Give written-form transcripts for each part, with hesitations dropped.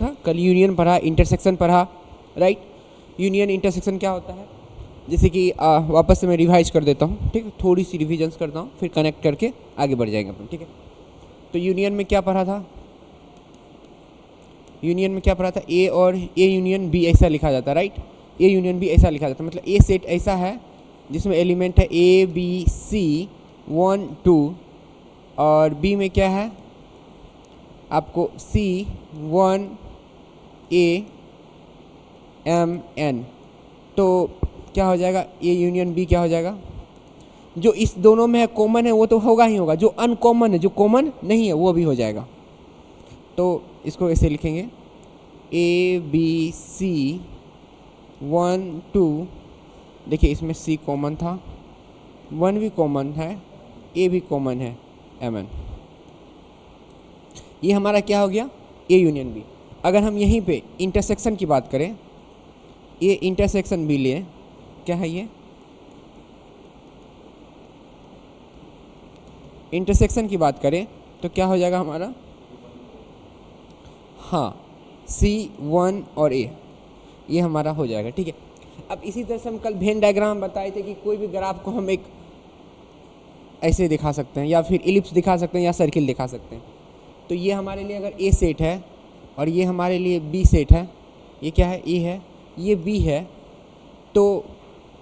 था, कल यूनियन पढ़ा, इंटरसेक्शन पढ़ा, राइट। यूनियन इंटरसेक्शन क्या होता है, जैसे कि वापस से मैं रिवाइज कर देता हूँ, ठीक है, थोड़ी सी रिविजन्स करता हूँ, फिर कनेक्ट करके आगे बढ़ जाएंगे अपन, ठीक है। तो यूनियन में क्या पढ़ा था, यूनियन में क्या पढ़ा था, ए और ए यूनियन बी ऐसा लिखा जाता है, राइट। ए यूनियन बी ऐसा लिखा जाता है, मतलब ए सेट ऐसा है जिसमें एलिमेंट है ए बी सी 1 2, और बी में क्या है आपको सी 1 ए एम एन। तो क्या हो जाएगा, ए यूनियन बी क्या हो जाएगा, जो इस दोनों में है कॉमन है वो तो होगा ही होगा, जो अनकॉमन है, जो कॉमन नहीं है वो भी हो जाएगा। तो इसको ऐसे लिखेंगे, ए बी सी 1 2, देखिए इसमें सी कॉमन था, 1 भी कॉमन है, ए भी कॉमन है, एम एन। ये हमारा क्या हो गया, ए यूनियन बी। अगर हम यहीं पे इंटरसेक्शन की बात करें, ये इंटरसेक्शन बी लिए, क्या है ये, इंटरसेक्शन की बात करें तो क्या हो जाएगा हमारा, हाँ C1 और A, ये हमारा हो जाएगा, ठीक है। अब इसी तरह से हम कल वेन डायग्राम बताए थे कि कोई भी ग्राफ को हम एक ऐसे दिखा सकते हैं, या फिर इलिप्स दिखा सकते हैं, या सर्किल दिखा सकते हैं। तो ये हमारे लिए अगर A सेट है और ये हमारे लिए B सेट है, ये क्या है, A है, ये B है, तो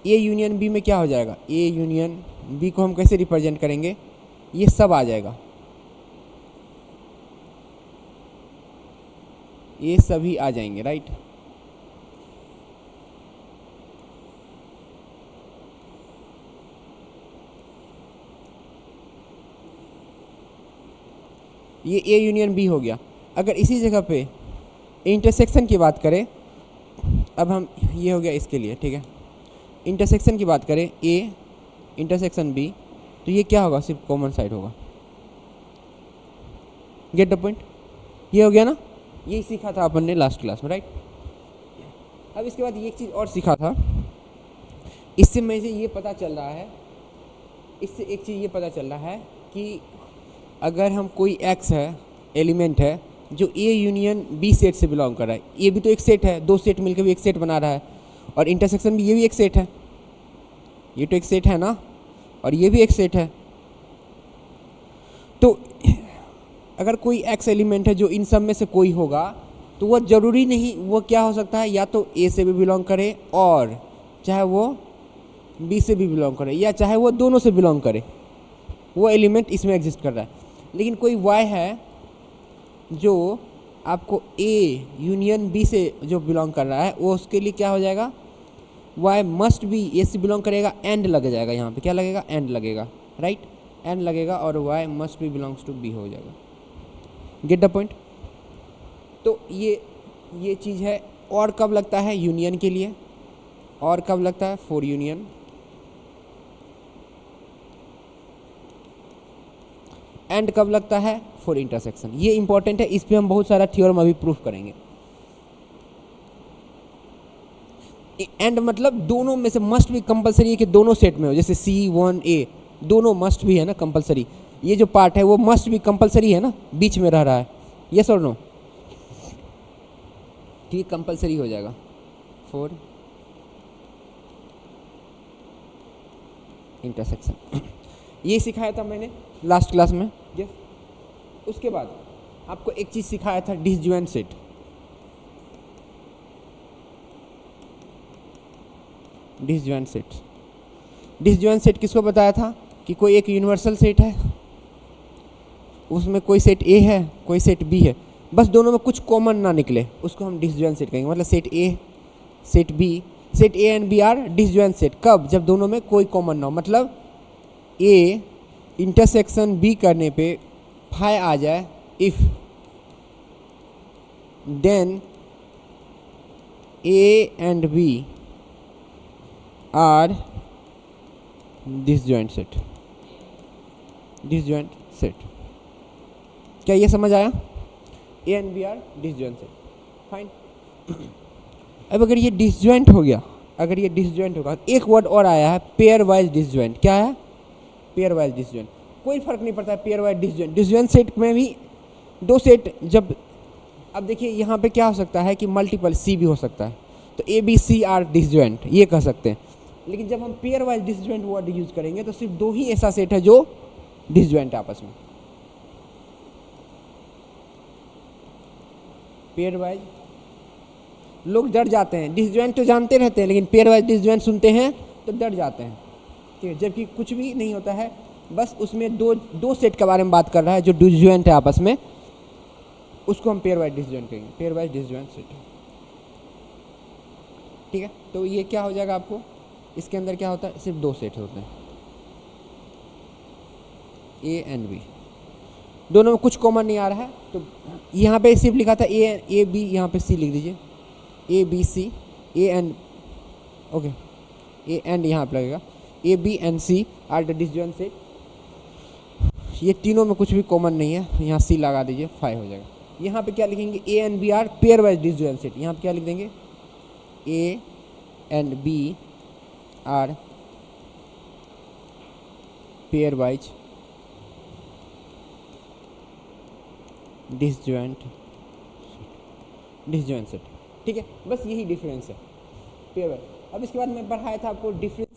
A यूनियन B में क्या हो जाएगा, A यूनियन B को हम कैसे रिप्रेजेंट करेंगे, ये सब आ जाएगा, ये सभी आ जाएंगे, राइट। ये ए यूनियन बी हो गया। अगर इसी जगह पे इंटरसेक्शन की बात करें, अब हम ये हो गया इसके लिए, ठीक है, इंटरसेक्शन की बात करें ए इंटरसेक्शन बी, तो ये क्या होगा, सिर्फ कॉमन साइड होगा, गेट द पॉइंट, ये हो गया ना, यही सीखा था अपन ने लास्ट क्लास में, राइट। अब इसके बाद ये एक चीज़ और सीखा था, इससे मुझे ये पता चल रहा है, इससे एक चीज़ ये पता चल रहा है कि अगर हम कोई एक्स है, एलिमेंट है जो ए यूनियन बी सेट से बिलोंग कर रहा है, ये भी तो एक सेट है, दो सेट मिलकर भी एक सेट बना रहा है, और इंटरसेक्शन भी, ये भी एक सेट है, ये तो एक सेट है ना, और ये भी एक सेट है। तो अगर कोई एक्स एलिमेंट है जो इन सब में से कोई होगा, तो वह ज़रूरी नहीं, वो क्या हो सकता है, या तो ए से भी बिलोंग करे, और चाहे वो बी से भी बिलोंग करे, या चाहे वो दोनों से बिलोंग करे, वो एलिमेंट इसमें एग्जिस्ट कर रहा है। लेकिन कोई वाई है जो आपको ए यूनियन बी से जो बिलोंग कर रहा है, वो उसके लिए क्या हो जाएगा, वाई मस्ट बी ए से बिलोंग करेगा, एंड लग जाएगा, यहाँ पे क्या लगेगा, एंड लगेगा, राइट, एंड लगेगा, और Y must be belongs to be हो जाएगा, गेट द पॉइंट। तो ये चीज़ है। और कब लगता है, यूनियन के लिए, और कब लगता है, फॉर यूनियन, एंड कब लगता है, फॉर इंटरसेक्शन। ये इंपॉर्टेंट है, इस पे हम बहुत सारा थ्योरम अभी प्रूफ करेंगे। एंड मतलब दोनों में से मस्ट भी कंपलसरी है कि दोनों सेट में हो, जैसे C1A दोनों मस्ट भी है ना, कंपलसरी, ये जो पार्ट है वो मस्ट भी कंपलसरी है ना, बीच में रह रहा है, यस और नो, ठीक, कंपलसरी हो जाएगा फॉर इंटरसेक्शन। ये सिखाया था मैंने लास्ट क्लास में, यस। उसके बाद आपको एक चीज़ सिखाया था, disjoint set. Disjoint set, disjoint set किसको बताया था, कि कोई एक यूनिवर्सल सेट है, उसमें कोई सेट ए है, कोई सेट बी है, बस दोनों में कुछ कॉमन ना निकले, उसको हम डिसजॉइंट सेट कहेंगे। मतलब set A, set B, set A and B are disjoint set, कब, जब दोनों में कोई कॉमन ना हो, मतलब ए इंटरसेक्शन बी करने पे फाई आ जाए, if then A and B are disjoint set, disjoint set. क्या ये समझ आया, A and B are disjoint set, fine. अब अगर ये डिसजॉइंट हो गया, अगर ये डिसजॉइंट होगा, एक वर्ड और आया है, पेयर वाइज डिसजॉइंट। क्या है, पेयर वाइज डिसजॉइंट। कोई फर्क नहीं पड़ता है pair wise disjoint, disjoint set में भी दो सेट जब अब देखिए यहाँ पे क्या हो सकता है कि मल्टीपल सी भी हो सकता है, तो A B C are disjoint ये कह सकते हैं। लेकिन जब हम pairwise disjoint word use करेंगे तो सिर्फ दो ही ऐसा सेट है जो डिसजॉइंट है आपस में। पेयर वाइज लोग डर जाते हैं, डिसजॉइंट तो जानते रहते हैं लेकिन पेयर वाइज डिसजॉइंट सुनते हैं तो डर जाते हैं, ठीक है, जबकि कुछ भी नहीं होता है, बस उसमें दो सेट के बारे में बात कर रहा है जो डिसजॉइंट है आपस में, उसको हम पेयर वाइज डिसजॉइंट कहेंगे, पेयर वाइज डिसजॉइंट सेट, ठीक है। तो ये क्या हो जाएगा आपको, इसके अंदर क्या होता है, सिर्फ दो सेट होते हैं, ए एंड बी, दोनों में कुछ कॉमन नहीं आ रहा है, तो यहाँ पे सिर्फ लिखा था ए बी, यहाँ पे सी लिख दीजिए, A B C, A and, okay, A and यहाँ पे लगेगा, A B and C are the disjoint set. ये तीनों में कुछ भी कॉमन नहीं है, यहाँ सी लगा दीजिए, 5 हो जाएगा। यहाँ पे क्या लिखेंगे, A and B are pairwise disjoint set, यहाँ पे क्या लिख देंगे, A and B are pairwise disjoint set, ठीक है, बस यही डिफरेंस है पेयर वाइज। अब इसके बाद मैं पढ़ाया था आपको डिफरेंस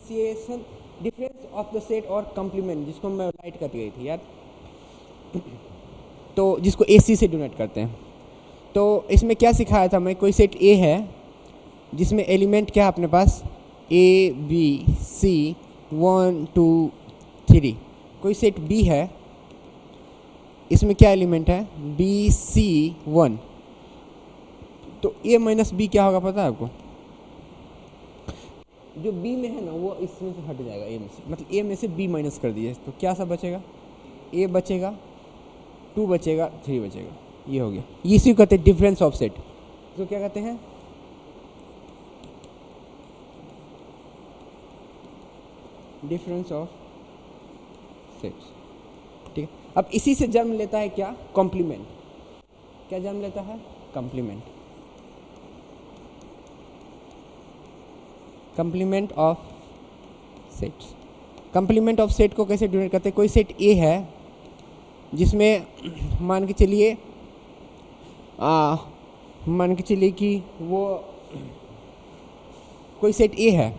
ऑफ द सेट और कॉम्प्लीमेंट, जिसको मैं राइट करती गई थी यार, तो जिसको AC से डिनोट करते हैं। तो इसमें क्या सिखाया था मैं, कोई सेट A है जिसमें एलिमेंट क्या है अपने पास, A B C 1 2 3, कोई सेट B है, इसमें क्या एलिमेंट है, B C 1, तो A माइनस B क्या होगा पता है आपको, जो B में है ना वो इसमें से हट जाएगा, A में से, मतलब A में से B माइनस कर दिए, तो क्या सा बचेगा, A बचेगा, 2 बचेगा, 3 बचेगा, ये हो गया। ये इसी को कहते हैं डिफरेंस ऑफ सेट, तो क्या कहते हैं, डिफरेंस ऑफ सेट्स, ठीक है। अब इसी से जन्म लेता है क्या, कॉम्प्लीमेंट, क्या जन्म लेता है, complement, complement of sets. Complement of set को कैसे डिनोट करते हैं, कोई सेट A है जिसमें मान के चलिए कि वो कोई सेट A है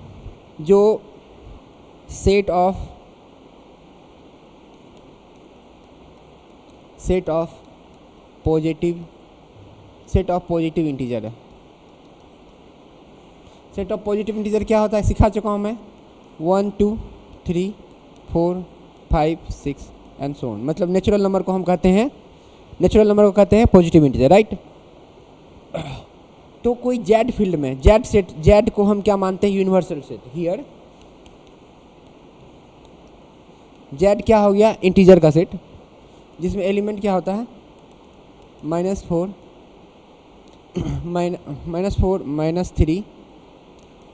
जो सेट ऑफ पॉजिटिव इंटीजर है। सेट ऑफ पॉजिटिव इंटीजर क्या होता है सिखा चुका हूँ मैं, 1 2 3 4 5 6 एंड सो ऑन, मतलब नेचुरल नंबर को हम कहते हैं पॉजिटिव इंटीजर, राइट। तो कोई जेड फील्ड में जेड को हम क्या मानते हैं, यूनिवर्सल सेट। हियर जेड क्या हो गया, इंटीजर का सेट, जिसमें एलिमेंट क्या होता है, -4 -3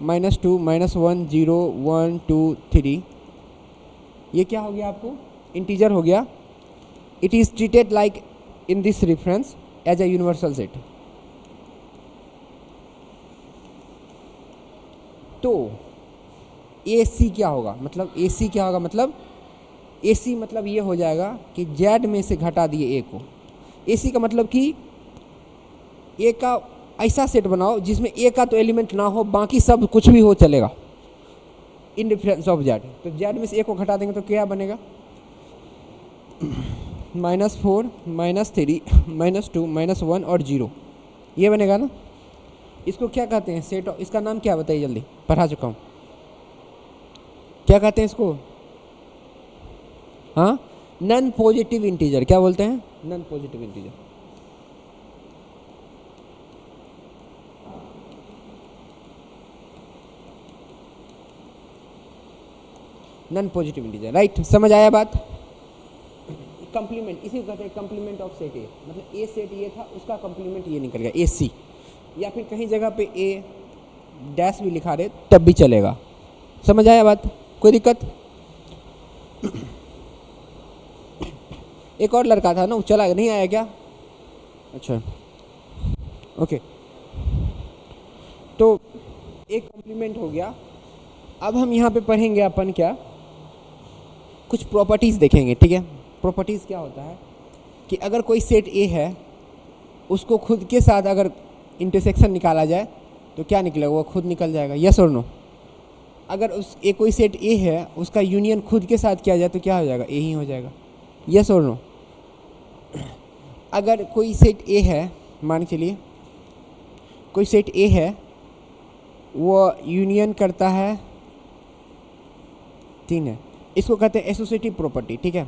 -2 -1 0 1 2 3, ये क्या हो गया आपको, इंटीजर हो गया। It is treated like in this reference as a universal set. तो AC क्या होगा, मतलब AC मतलब ये हो जाएगा कि Z में से घटा दिए A को। AC का मतलब कि A का ऐसा सेट बनाओ जिसमें A का तो एलिमेंट ना हो, बाकी सब कुछ भी हो चलेगा, इन डिफरेंस ऑफ Z। तो Z में से A को घटा देंगे तो क्या बनेगा, -4 -3 -2 -1 और 0, ये बनेगा ना। इसको क्या कहते हैं, सेट, इसका नाम क्या बताइए जल्दी, पढ़ा चुका हूँ, क्या कहते हैं इसको, हाँ, नॉन पॉजिटिव इंटीजर। क्या बोलते हैं, non positive integer. Non positive integer, right, समझ आया बात। कंप्लीमेंट, इसी को कहते हैं कंप्लीमेंट ऑफ सेट A, मतलब A सेट ये था, उसका कंप्लीमेंट ये निकल गया AC, या फिर कहीं जगह पे A डैश भी लिखा रहे तब भी चलेगा। समझ आया बात, कोई दिक्कत। एक और लड़का था ना, वो चला नहीं आया क्या, अच्छा ओके। तो एक कॉम्प्लीमेंट हो गया। अब हम यहाँ पे पढ़ेंगे अपन क्या, कुछ प्रॉपर्टीज़ देखेंगे, ठीक है। प्रॉपर्टीज़ क्या होता है कि अगर कोई सेट A है उसको खुद के साथ अगर इंटरसेक्शन निकाला जाए तो क्या निकलेगा, वो खुद निकल जाएगा। यस और नो? अगर उस एक कोई सेट ए है उसका यूनियन खुद के साथ किया जाए तो क्या हो जाएगा, ए ही हो जाएगा। यस और नो? अगर कोई सेट ए है, मान के चलिए कोई सेट ए है, वो यूनियन करता है 3 है, इसको कहते हैं एसोसिएटिव प्रॉपर्टी। ठीक है,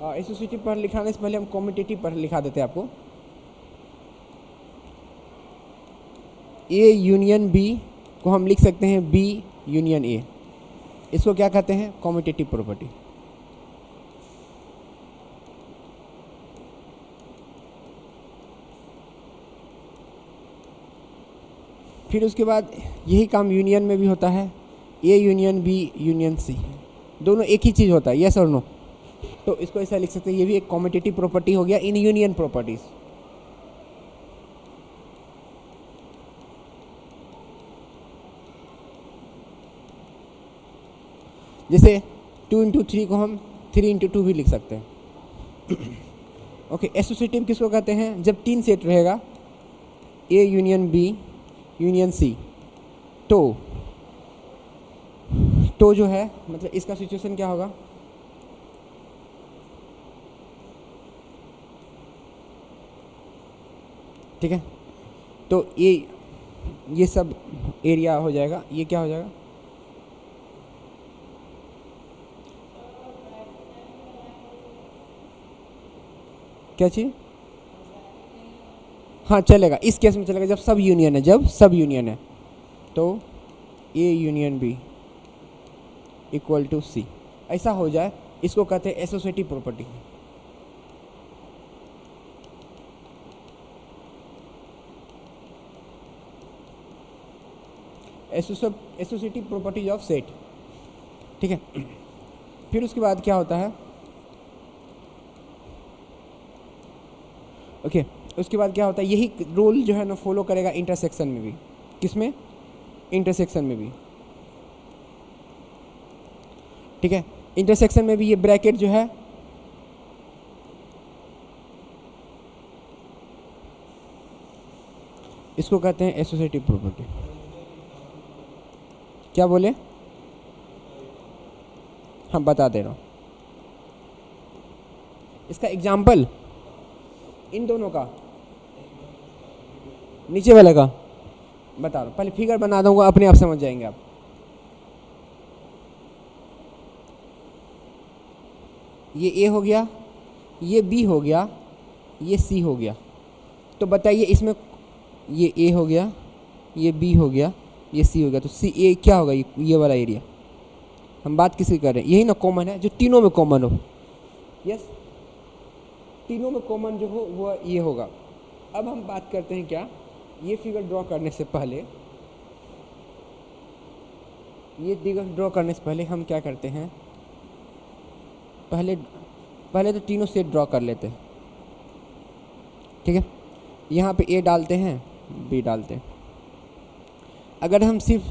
एसोसिएटिव पर लिखाने से पहले हम कॉम्यूटेटिव पर लिखा देते हैं आपको। ए यूनियन बी को हम लिख सकते हैं बी यूनियन ए, इसको क्या कहते हैं, कॉम्यूटेटिव प्रॉपर्टी। फिर उसके बाद यही काम यूनियन में भी होता है, A union B union C, दोनों एक ही चीज़ होता है। यस और नो? तो इसको ऐसा लिख सकते हैं, ये भी एक कॉम्यूटेटिव प्रॉपर्टी हो गया इन यूनियन प्रॉपर्टीज। जैसे 2 × 3 को हम 3 × 2 भी लिख सकते हैं। ओके, एसोसिएटिव किसको कहते हैं, जब 3 सेट रहेगा A union B union C, तो जो है मतलब इसका सिचुएशन क्या होगा, ठीक है। तो ये सब एरिया हो जाएगा, ये क्या हो जाएगा, क्या चीज़, हाँ चलेगा, इस केस में चलेगा जब सब यूनियन है, जब सब यूनियन है तो A union B equal to C, ऐसा हो जाए, इसको कहते हैं associative property. Associative properties of set. ठीक है, फिर उसके बाद क्या होता है, ओके उसके बाद क्या होता है, यही रूल जो है ना फॉलो करेगा इंटरसेक्शन में भी। किसमें, इंटरसेक्शन में भी। ठीक है, इंटरसेक्शन में भी ये ब्रैकेट जो है इसको कहते हैं एसोसिएटिव प्रॉपर्टी। क्या बोले, हम बता दे रहा हूँ इसका एग्जाम्पल, इन दोनों का, नीचे वाले का बता रहा हूँ, पहले फिगर बना दूंगा, अपने आप समझ जाएंगे आप। ये ए हो गया, ये बी हो गया, ये सी हो गया, तो बताइए इसमें ये ए हो गया, ये बी हो गया, ये सी हो गया, तो सी ए क्या होगा, ये वाला एरिया। हम बात किसकी कर रहे हैं, यही ना कॉमन है, जो तीनों में कॉमन हो। यस, तीनों में कॉमन जो हो वो ये होगा। अब हम बात करते हैं क्या, ये फिगर ड्रॉ करने से पहले, ये फिगर ड्रॉ करने से पहले हम क्या करते हैं, पहले तो तीनों सेट ड्रॉ कर लेते हैं। ठीक है, यहाँ पे ए डालते हैं, बी डालते हैं। अगर हम सिर्फ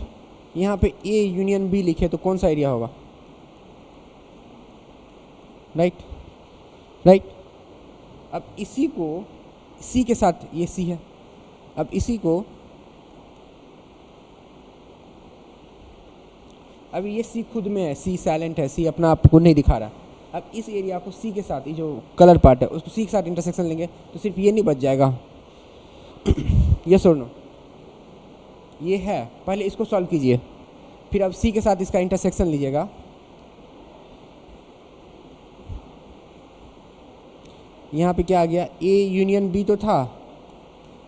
यहाँ पे ए यूनियन बी लिखे तो कौन सा एरिया होगा, राइट। अब इसी को सी के साथ, ये सी है, अब इसी को, अब ये सी खुद में है, सी साइलेंट है, सी अपना आप को नहीं दिखा रहा। अब इस एरिया को सी के साथ, ये जो कलर पार्ट है उसको सी के साथ इंटरसेक्शन लेंगे तो सिर्फ ये नहीं बच जाएगा। यस और नो, ये है, पहले इसको सॉल्व कीजिए, फिर अब सी के साथ इसका इंटरसेक्शन लीजिएगा। यहाँ पे क्या आ गया, ए यूनियन बी तो था,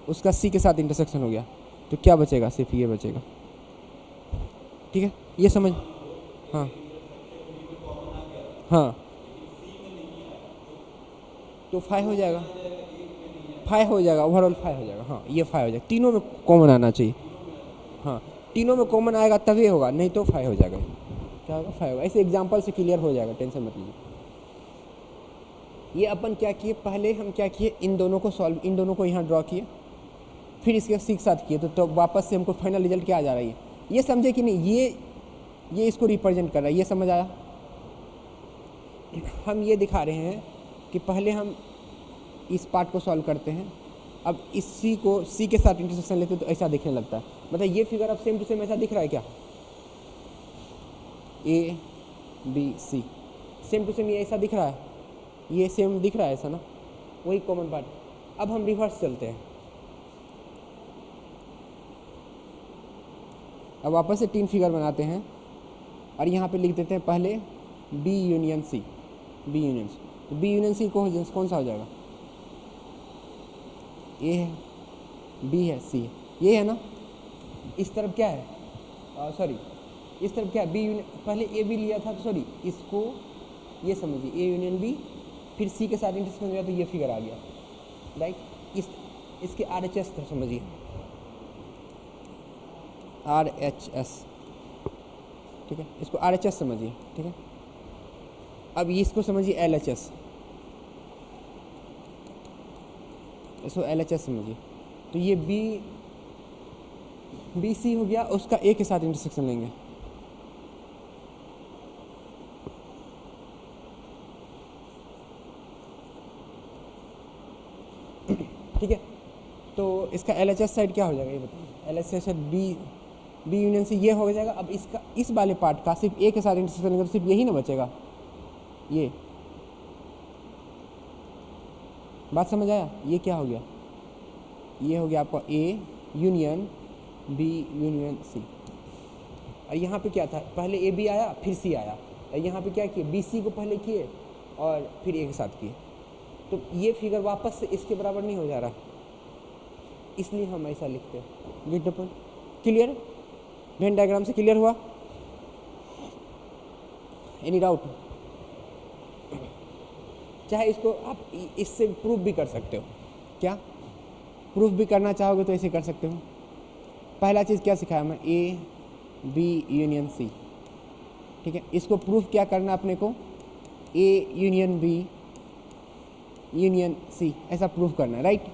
उसका सी के साथ इंटरसेक्शन हो गया, तो क्या बचेगा, सिर्फ ये बचेगा। ठीक है, ये समझ, हाँ हाँ, तो 5 हो जाएगा, 5 हो जाएगा, ओवरऑल 5 हो जाएगा। हाँ, ये 5 हो जाएगा, तीनों में कॉमन आना चाहिए। हाँ, तीनों में कॉमन आएगा तभी होगा, नहीं तो 5 हो जाएगा। क्या होगा, 5 होगा। ऐसे एग्जांपल से क्लियर हो जाएगा, टेंशन मत लीजिए। ये अपन क्या किए, पहले हम क्या किए, इन दोनों को सॉल्व, इन दोनों को यहाँ ड्रॉ किए, फिर इसके सी के साथ किए, तो वापस से हमको फाइनल रिजल्ट क्या आ जा रहा है, ये समझे कि नहीं, ये इसको रिप्रेजेंट कर रहा है, ये समझ आया। हम ये दिखा रहे हैं कि पहले हम इस पार्ट को सॉल्व करते हैं, अब इस सी को सी के साथ इंटरसेक्शन लेते तो ऐसा दिखने लगता है। मतलब ये फिगर अब सेम टू सेम ऐसा दिख रहा है क्या, A B C same to same ये ऐसा दिख रहा है, ये सेम दिख रहा है ऐसा ना, वही कॉमन पार्ट। अब हम रिवर्स चलते हैं, अब वापस से 3 फिगर बनाते हैं और यहाँ पे लिख देते हैं पहले B union C, B union C. तो बी यूनियन सी कौन सा हो जाएगा, ए है, बी है, सी है, ये है ना। इस तरफ क्या है, सॉरी इस तरफ क्या है, बी यूनियन, पहले ए बी लिया था तो सॉरी इसको ये समझिए ए यूनियन बी, फिर सी के साथ इंटरसेक्शन गया तो ये फिगर आ गया, राइट। इसके आर एच एस तो समझिए, आर एच एस, ठीक है, इसको आर एच एस समझिए, ठीक है। अब इसको समझिए एल एच एस, इसको एल एच एस समझिए। तो ये बी सी हो गया, उसका ए के साथ इंटरसेक्शन लेंगे, ठीक है। तो इसका एल एच एस साइड क्या हो जाएगा ये बताइए, L H S side B union से ये हो जाएगा। अब इसका इस वाले पार्ट का सिर्फ ए के साथ इंटरसेक्शन लेंगे तो सिर्फ यही ना बचेगा, ये बात समझ आया। ये क्या हो गया, ये हो गया आपका A union B union C. और यहाँ पे क्या था, पहले ए बी आया फिर सी आया, और यहाँ पे क्या किए, बी सी को पहले किए और फिर ए के साथ किए। तो ये फिगर वापस से इसके बराबर नहीं हो जा रहा, इसलिए हम ऐसा लिखते हैं। Gate the point, clear, Venn diagram से क्लियर हुआ, एनी डाउट। चाहे इसको आप इससे प्रूफ भी कर सकते हो, क्या प्रूफ भी करना चाहोगे तो ऐसे कर सकते हो। पहला चीज़ क्या सिखाया मैं, ए बी यूनियन सी, ठीक है। इसको प्रूफ क्या करना अपने को, A union B union C, ऐसा प्रूफ करना है, राइट।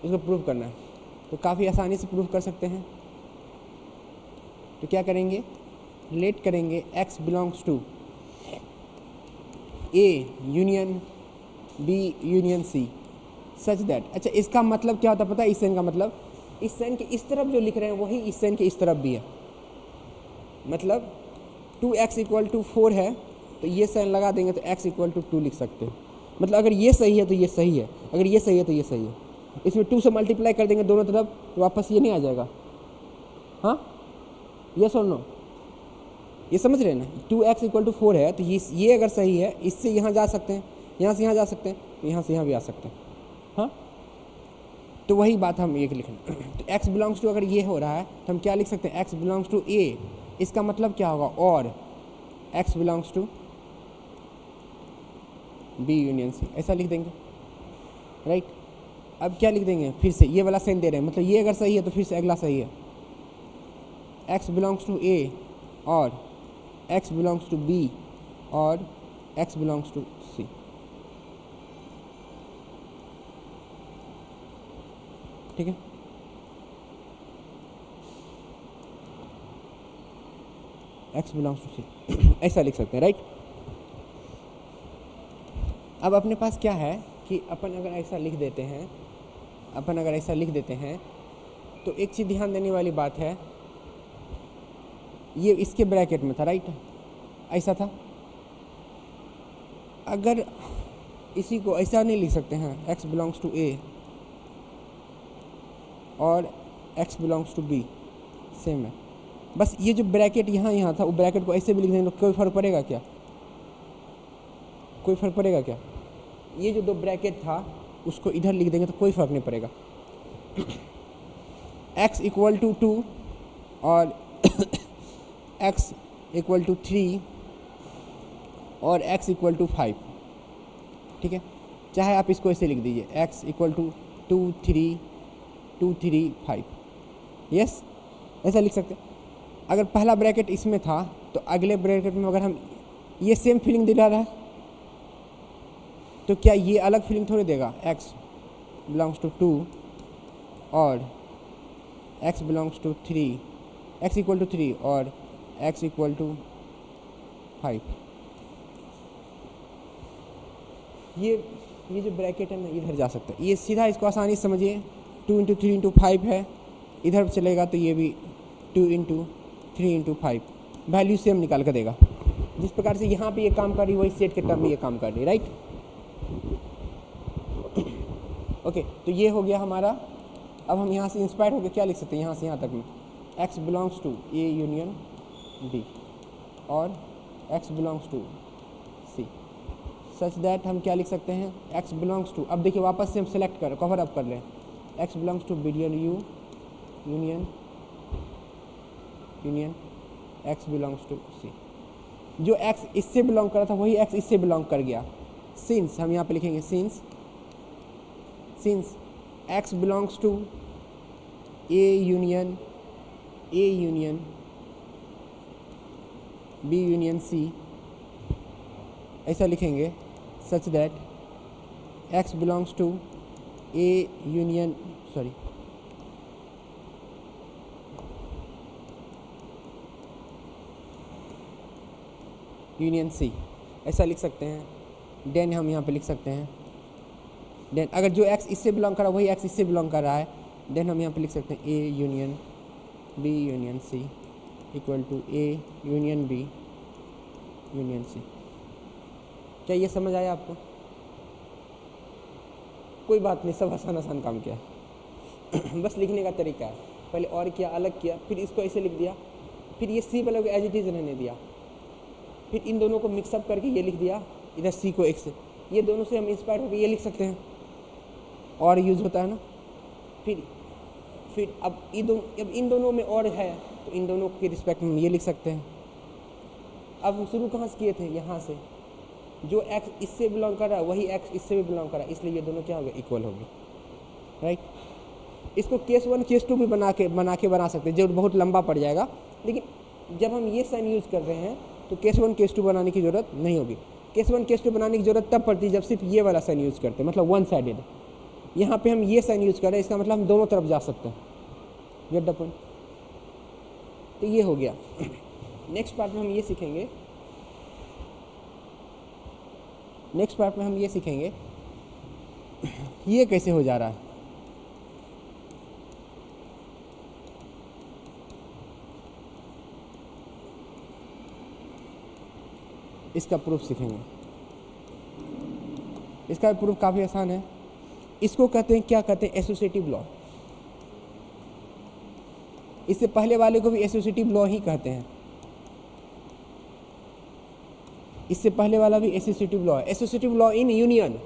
इसको प्रूफ करना है तो काफ़ी आसानी से प्रूफ कर सकते हैं। तो क्या करेंगे, रिलेट करेंगे x belongs to A union B union C such that, अच्छा इसका मतलब क्या होता है पता है, इस साइन का मतलब, इस साइन के इस तरफ जो लिख रहे हैं वही इस साइन के इस तरफ भी है। मतलब 2x इक्वल टू 4 है तो ये साइन लगा देंगे तो x इक्वल टू 2 लिख सकते हैं। मतलब अगर ये सही है तो ये सही है, अगर ये सही है तो ये सही है। इसमें 2 से मल्टीप्लाई कर देंगे दोनों तरफ तो वापस ये नहीं आ जाएगा, हाँ यस और नो, ये समझ रहे हैं ना। 2x इक्वल टू 4 है तो ये अगर सही है, इससे यहाँ जा सकते हैं, यहाँ से यहाँ जा सकते हैं, यहाँ से यहाँ भी आ सकते हैं, हाँ। तो वही बात हम एक लिखना, तो x बिलोंग्स टू अगर ये हो रहा है तो हम क्या लिख सकते हैं, x बिलोंग्स टू a, इसका मतलब क्या होगा, और x belongs to b union c, ऐसा लिख देंगे, राइट। अब क्या लिख देंगे, फिर से ये वाला साइन दे रहे हैं, मतलब ये अगर सही है तो फिर से अगला सही है, x बिलोंग्स टू a और x बिलोंग्स टू b और x बिलोंग्स टू c, ठीक है। x बिलोंग्स टू c ऐसा लिख सकते हैं, राइट। अब अपने पास क्या है कि अपन अगर ऐसा लिख देते हैं, तो एक चीज़ ध्यान देने वाली बात है, ये इसके ब्रैकेट में था, राइट, ऐसा था। अगर इसी को ऐसा नहीं लिख सकते हैं, x बिलोंग्स टू a और x belongs to b same है, बस ये जो ब्रैकेट यहाँ था वो ब्रैकेट को ऐसे भी लिख देंगे तो कोई फ़र्क पड़ेगा क्या, कोई फ़र्क पड़ेगा क्या। ये जो 2 ब्रैकेट था उसको इधर लिख देंगे तो कोई फ़र्क नहीं पड़ेगा। x इक्वल टू 2 और x इक्वल टू 3 और x इक्वल टू 5, ठीक है। चाहे आप इसको ऐसे लिख दीजिए, x इक्वल टू 2 3 2 3 5, यस ऐसा लिख सकते हैं। अगर पहला ब्रैकेट इसमें था तो अगले ब्रैकेट में अगर हम ये सेम फीलिंग दिला रहा है तो क्या ये अलग फीलिंग थोड़ी देगा, x बिलोंग्स टू 2 और x belongs to 3, x equal to 3 और x इक्वल टू 5। ये ये जो ब्रैकेट है ना इधर जा सकता है, ये सीधा इसको आसानी से समझिए 2 इंटू 3 इंटू 5 है, इधर चलेगा तो ये भी 2 इंटू 3 इंटू 5, वैल्यू सेम निकाल कर देगा। जिस प्रकार से यहाँ पे ये काम कर रही है वही सेट के टर्म में ये काम कर रही है, राइट। ओके, तो ये हो गया हमारा। अब हम यहाँ से इंस्पायर होकर क्या लिख सकते हैं, यहाँ से यहाँ तक में x belongs to A union B और x belongs to C, such that हम क्या लिख सकते हैं, x बिलोंग्स टू, अब देखिए वापस से हम सेलेक्ट कर कवर अप कर लें, x belongs to billion U union x belongs to C. जो x इससे बिलोंग कर रहा था वही x इससे बिलोंग कर गया। सिंस हम यहाँ पे लिखेंगे since x belongs to A union B union C, ऐसा लिखेंगे such that x belongs to A union C, ऐसा लिख सकते हैं। देन हम यहाँ पे लिख सकते हैं, देन अगर जो x इससे बिलोंग कर रहा है वही x इससे बिलोंग कर रहा है, देन हम यहाँ पे लिख सकते हैं a union b union c equal to a union b union c। क्या ये समझ आया आपको? कोई बात नहीं, सब आसान काम किया बस लिखने का तरीका है, पहले और किया, अलग किया, फिर इसको ऐसे लिख दिया, फिर ये सी वाले को एज इट इज़ रहने दिया, फिर इन दोनों को मिक्सअप करके ये लिख दिया, इधर सी को एक से, ये दोनों से हम इंस्पायर होकर ये लिख सकते हैं, और यूज़ होता है ना। फिर अब इन दोनों में और है तो इन दोनों के रिस्पेक्ट में ये लिख सकते हैं। अब हम शुरू कहाँ से किए थे, यहाँ से, जो x इससे बिलोंग कर रहा है वही x इससे भी बिलोंग कर रहा है, इसलिए ये दोनों क्या हो गए, इक्वल हो गए, राइट। इसको केस 1 केस 2 भी बना सकते हैं, जो बहुत लंबा पड़ जाएगा, लेकिन जब हम ये साइन यूज़ कर रहे हैं तो केस 1 केस 2 बनाने की ज़रूरत नहीं होगी। केस 1 केस 2 बनाने की ज़रूरत तब पड़ती है जब सिर्फ ये वाला साइन यूज़ करते हैं, मतलब वन साइडेड। यहाँ पे हम ये साइन यूज़ कर रहे हैं, इसका मतलब हम दोनों तरफ जा सकते हैं, गेट द पॉइंट। तो ये हो गया। नेक्स्ट पार्ट में हम ये सीखेंगे, ये कैसे हो जा रहा है। इसका प्रूफ सीखेंगे। इसका प्रूफ काफ़ी आसान है। इसको कहते हैं, क्या कहते हैं, एसोसिएटिव लॉ। इससे पहले वाले को भी एसोसिएटिव लॉ ही कहते हैं, इससे पहले वाला भी एसोसिएटिव लॉ है। एसोसिएटिव लॉ इन यूनियन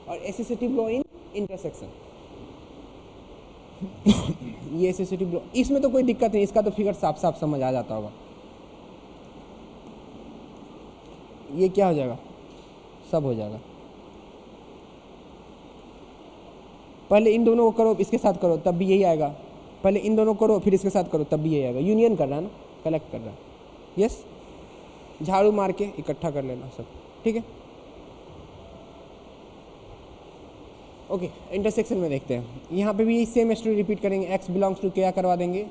और एसोसिएटिव लॉ इन इंटरसेक्शन ये एसोसिएटिव लॉ, इसमें तो कोई दिक्कत नहीं, इसका तो फिगर साफ साफ समझ आ जाता होगा। ये क्या हो जाएगा, सब हो जाएगा। पहले इन दोनों को करो, इसके साथ करो, तब भी यही आएगा। पहले इन दोनों करो, फिर इसके साथ करो, तब भी यही आएगा। यूनियन कर रहा है ना, कलेक्ट कर रहा है। यस, झाड़ू मार के इकट्ठा कर लेना सब, ठीक है। ओके, इंटरसेक्शन में देखते हैं। यहाँ पे भी सेम स्टोरी रिपीट करेंगे। x बिलोंग्स टू क्या करवा देंगे,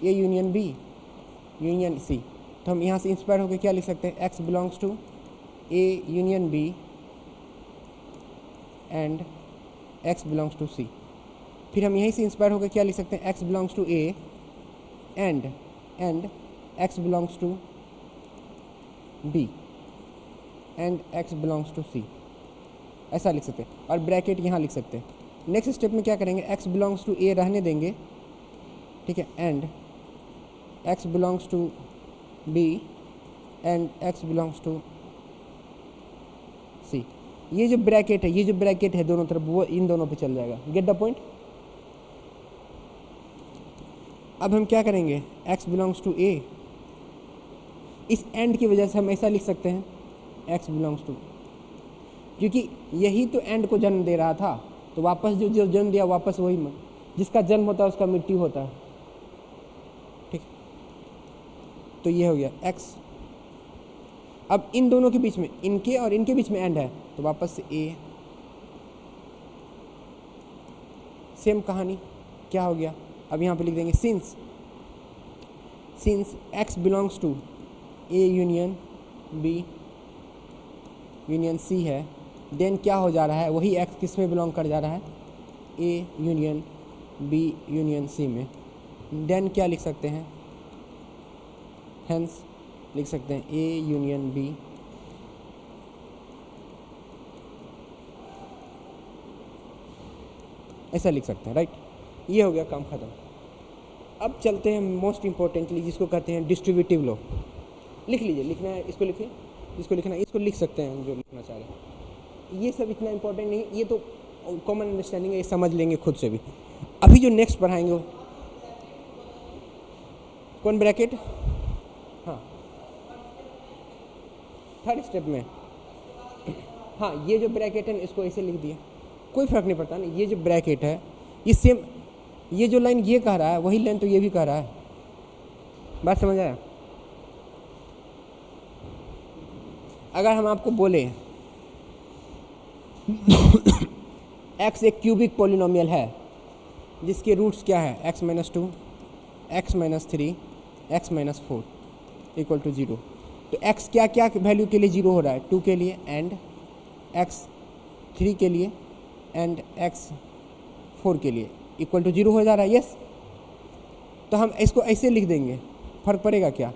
A union B union C. तो हम यहाँ से इंस्पायर होकर क्या लिख सकते हैं, x belongs to A union B and x belongs to C. फिर हम यहीं से इंस्पायर होकर क्या लिख सकते हैं, x belongs to A and x belongs to B and x belongs to C, ऐसा लिख सकते हैं। और ब्रैकेट यहाँ लिख सकते हैं। नेक्स्ट स्टेप में क्या करेंगे, x बिलोंग्स टू ए रहने देंगे, ठीक है, and x belongs to B and x belongs to C. ये जो ब्रैकेट है दोनों तरफ, वो इन दोनों पे चल जाएगा। Get the point. अब हम क्या करेंगे, x बिलोंग्स टू ए, इस एंड की वजह से हम ऐसा लिख सकते हैं, x बिलोंग्स टू, क्योंकि यही तो एंड को जन्म दे रहा था, तो वापस जो जन्म दिया वापस वही, जिसका जन्म होता है उसका मृत्यु होता है, ठीक। तो ये हो गया x। अब इन दोनों के बीच में, इनके और इनके बीच में एंड है, तो वापस से a, सेम कहानी क्या हो गया। अब यहाँ पे लिख देंगे since x belongs to A union B union C है, देन क्या हो जा रहा है, वही एक्स किस में बिलोंग कर जा रहा है, A union B union C में। देन क्या लिख सकते हैं, हेंस लिख सकते हैं ए यूनियन बी ऐसा लिख सकते हैं, राइट। ये हो गया काम ख़त्म। अब चलते हैं मोस्ट इम्पोर्टेंटली जिसको कहते हैं डिस्ट्रीब्यूटिव लॉ। लिख लीजिए, लिखना है इसको लिखिए, इसको लिखना है, इसको लिख सकते हैं जो लिखना चाह रहे हैं। ये सब इतना इम्पोर्टेंट नहीं, ये तो कॉमन अंडरस्टैंडिंग है, ये समझ लेंगे खुद से भी। अभी जो नेक्स्ट पढ़ाएंगे वो कौन ब्रैकेट, हाँ थर्ड स्टेप में, हाँ ये जो ब्रैकेट है इसको ऐसे लिख दिया, कोई फ़र्क नहीं पड़ता ना। ये जो ब्रैकेट है ये सेम, ये जो लाइन ये कह रहा है वही लाइन तो ये भी कह रहा है। बात समझ आया। अगर हम आपको बोले x एक क्यूबिक पॉलिनोमियल है जिसके रूट्स क्या है, x - 2, x - 3, x - 4 equal to 0, तो x क्या क्या वैल्यू के लिए 0 हो रहा है, 2 के लिए एंड x 3 के लिए एंड x 4 के लिए इक्वल टू 0 हो जा रहा है, यस। तो हम इसको ऐसे लिख देंगे, फ़र्क पड़ेगा क्या?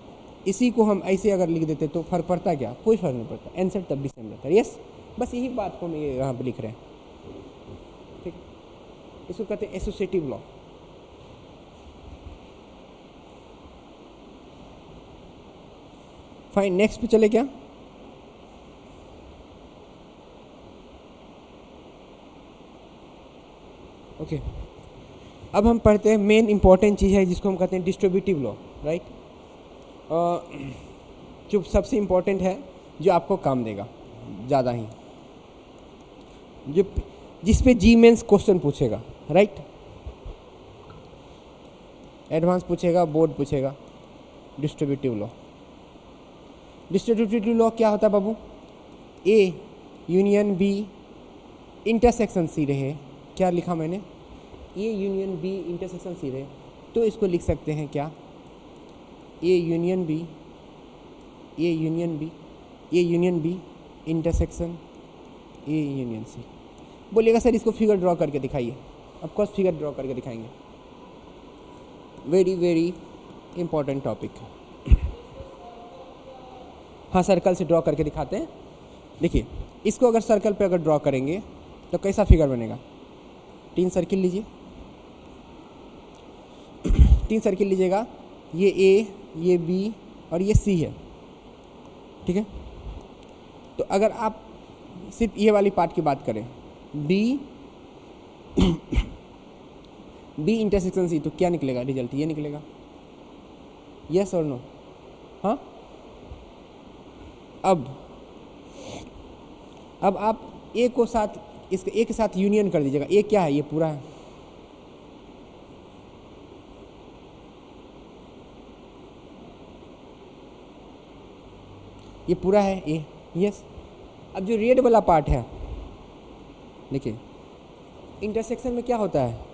इसी को हम ऐसे अगर लिख देते तो फ़र्क पड़ता क्या? कोई फ़र्क नहीं पड़ता, आंसर तब भी सेम रहता है, यस। बस यही बात को हम यहाँ पे लिख रहे हैं, ठीक है। इसको कहते हैं एसोसिएटिव लॉ। फाइन, नेक्स्ट पे चले क्या? ओके अब हम पढ़ते हैं मेन इंपॉर्टेंट चीज़ है जिसको हम कहते हैं डिस्ट्रीब्यूटिव लॉ, राइट। जो सबसे इम्पोर्टेंट है, जो आपको काम देगा ज़्यादा ही, जो जिस पे जी मेंस क्वेश्चन पूछेगा, राइट। एडवांस पूछेगा, बोर्ड पूछेगा। डिस्ट्रीब्यूटिव लॉ, डिस्ट्रीब्यूटिव लॉ क्या होता है बाबू? A union B intersection C रहे, क्या लिखा मैंने, A union B intersection C रहे, तो इसको लिख सकते हैं क्या, A union B, A union B, A union B intersection A union C. बोलिएगा सर इसको फिगर ड्रॉ करके दिखाइए, ऑफकोर्स फिगर ड्रॉ करके दिखाएंगे, वेरी वेरी इंपॉर्टेंट टॉपिक। हाँ सर्कल से ड्रॉ करके दिखाते हैं। देखिए इसको अगर सर्कल पे अगर ड्रॉ करेंगे तो कैसा फिगर बनेगा? 3 सर्किल लीजिए, 3 सर्किल लीजिएगा, ये ए, ये बी और ये सी है, ठीक है। तो अगर आप सिर्फ ये वाली पार्ट की बात करें, बी बी इंटरसेक्शन सी, तो क्या निकलेगा रिजल्ट? ये निकलेगा, यस और नो? हाँ। अब आप ए को साथ, इसके ए के साथ यूनियन कर दीजिएगा। ए क्या है? ये पूरा है, ये पूरा है ए, यस। अब जो रेड वाला पार्ट है, देखिए इंटरसेक्शन में क्या होता है,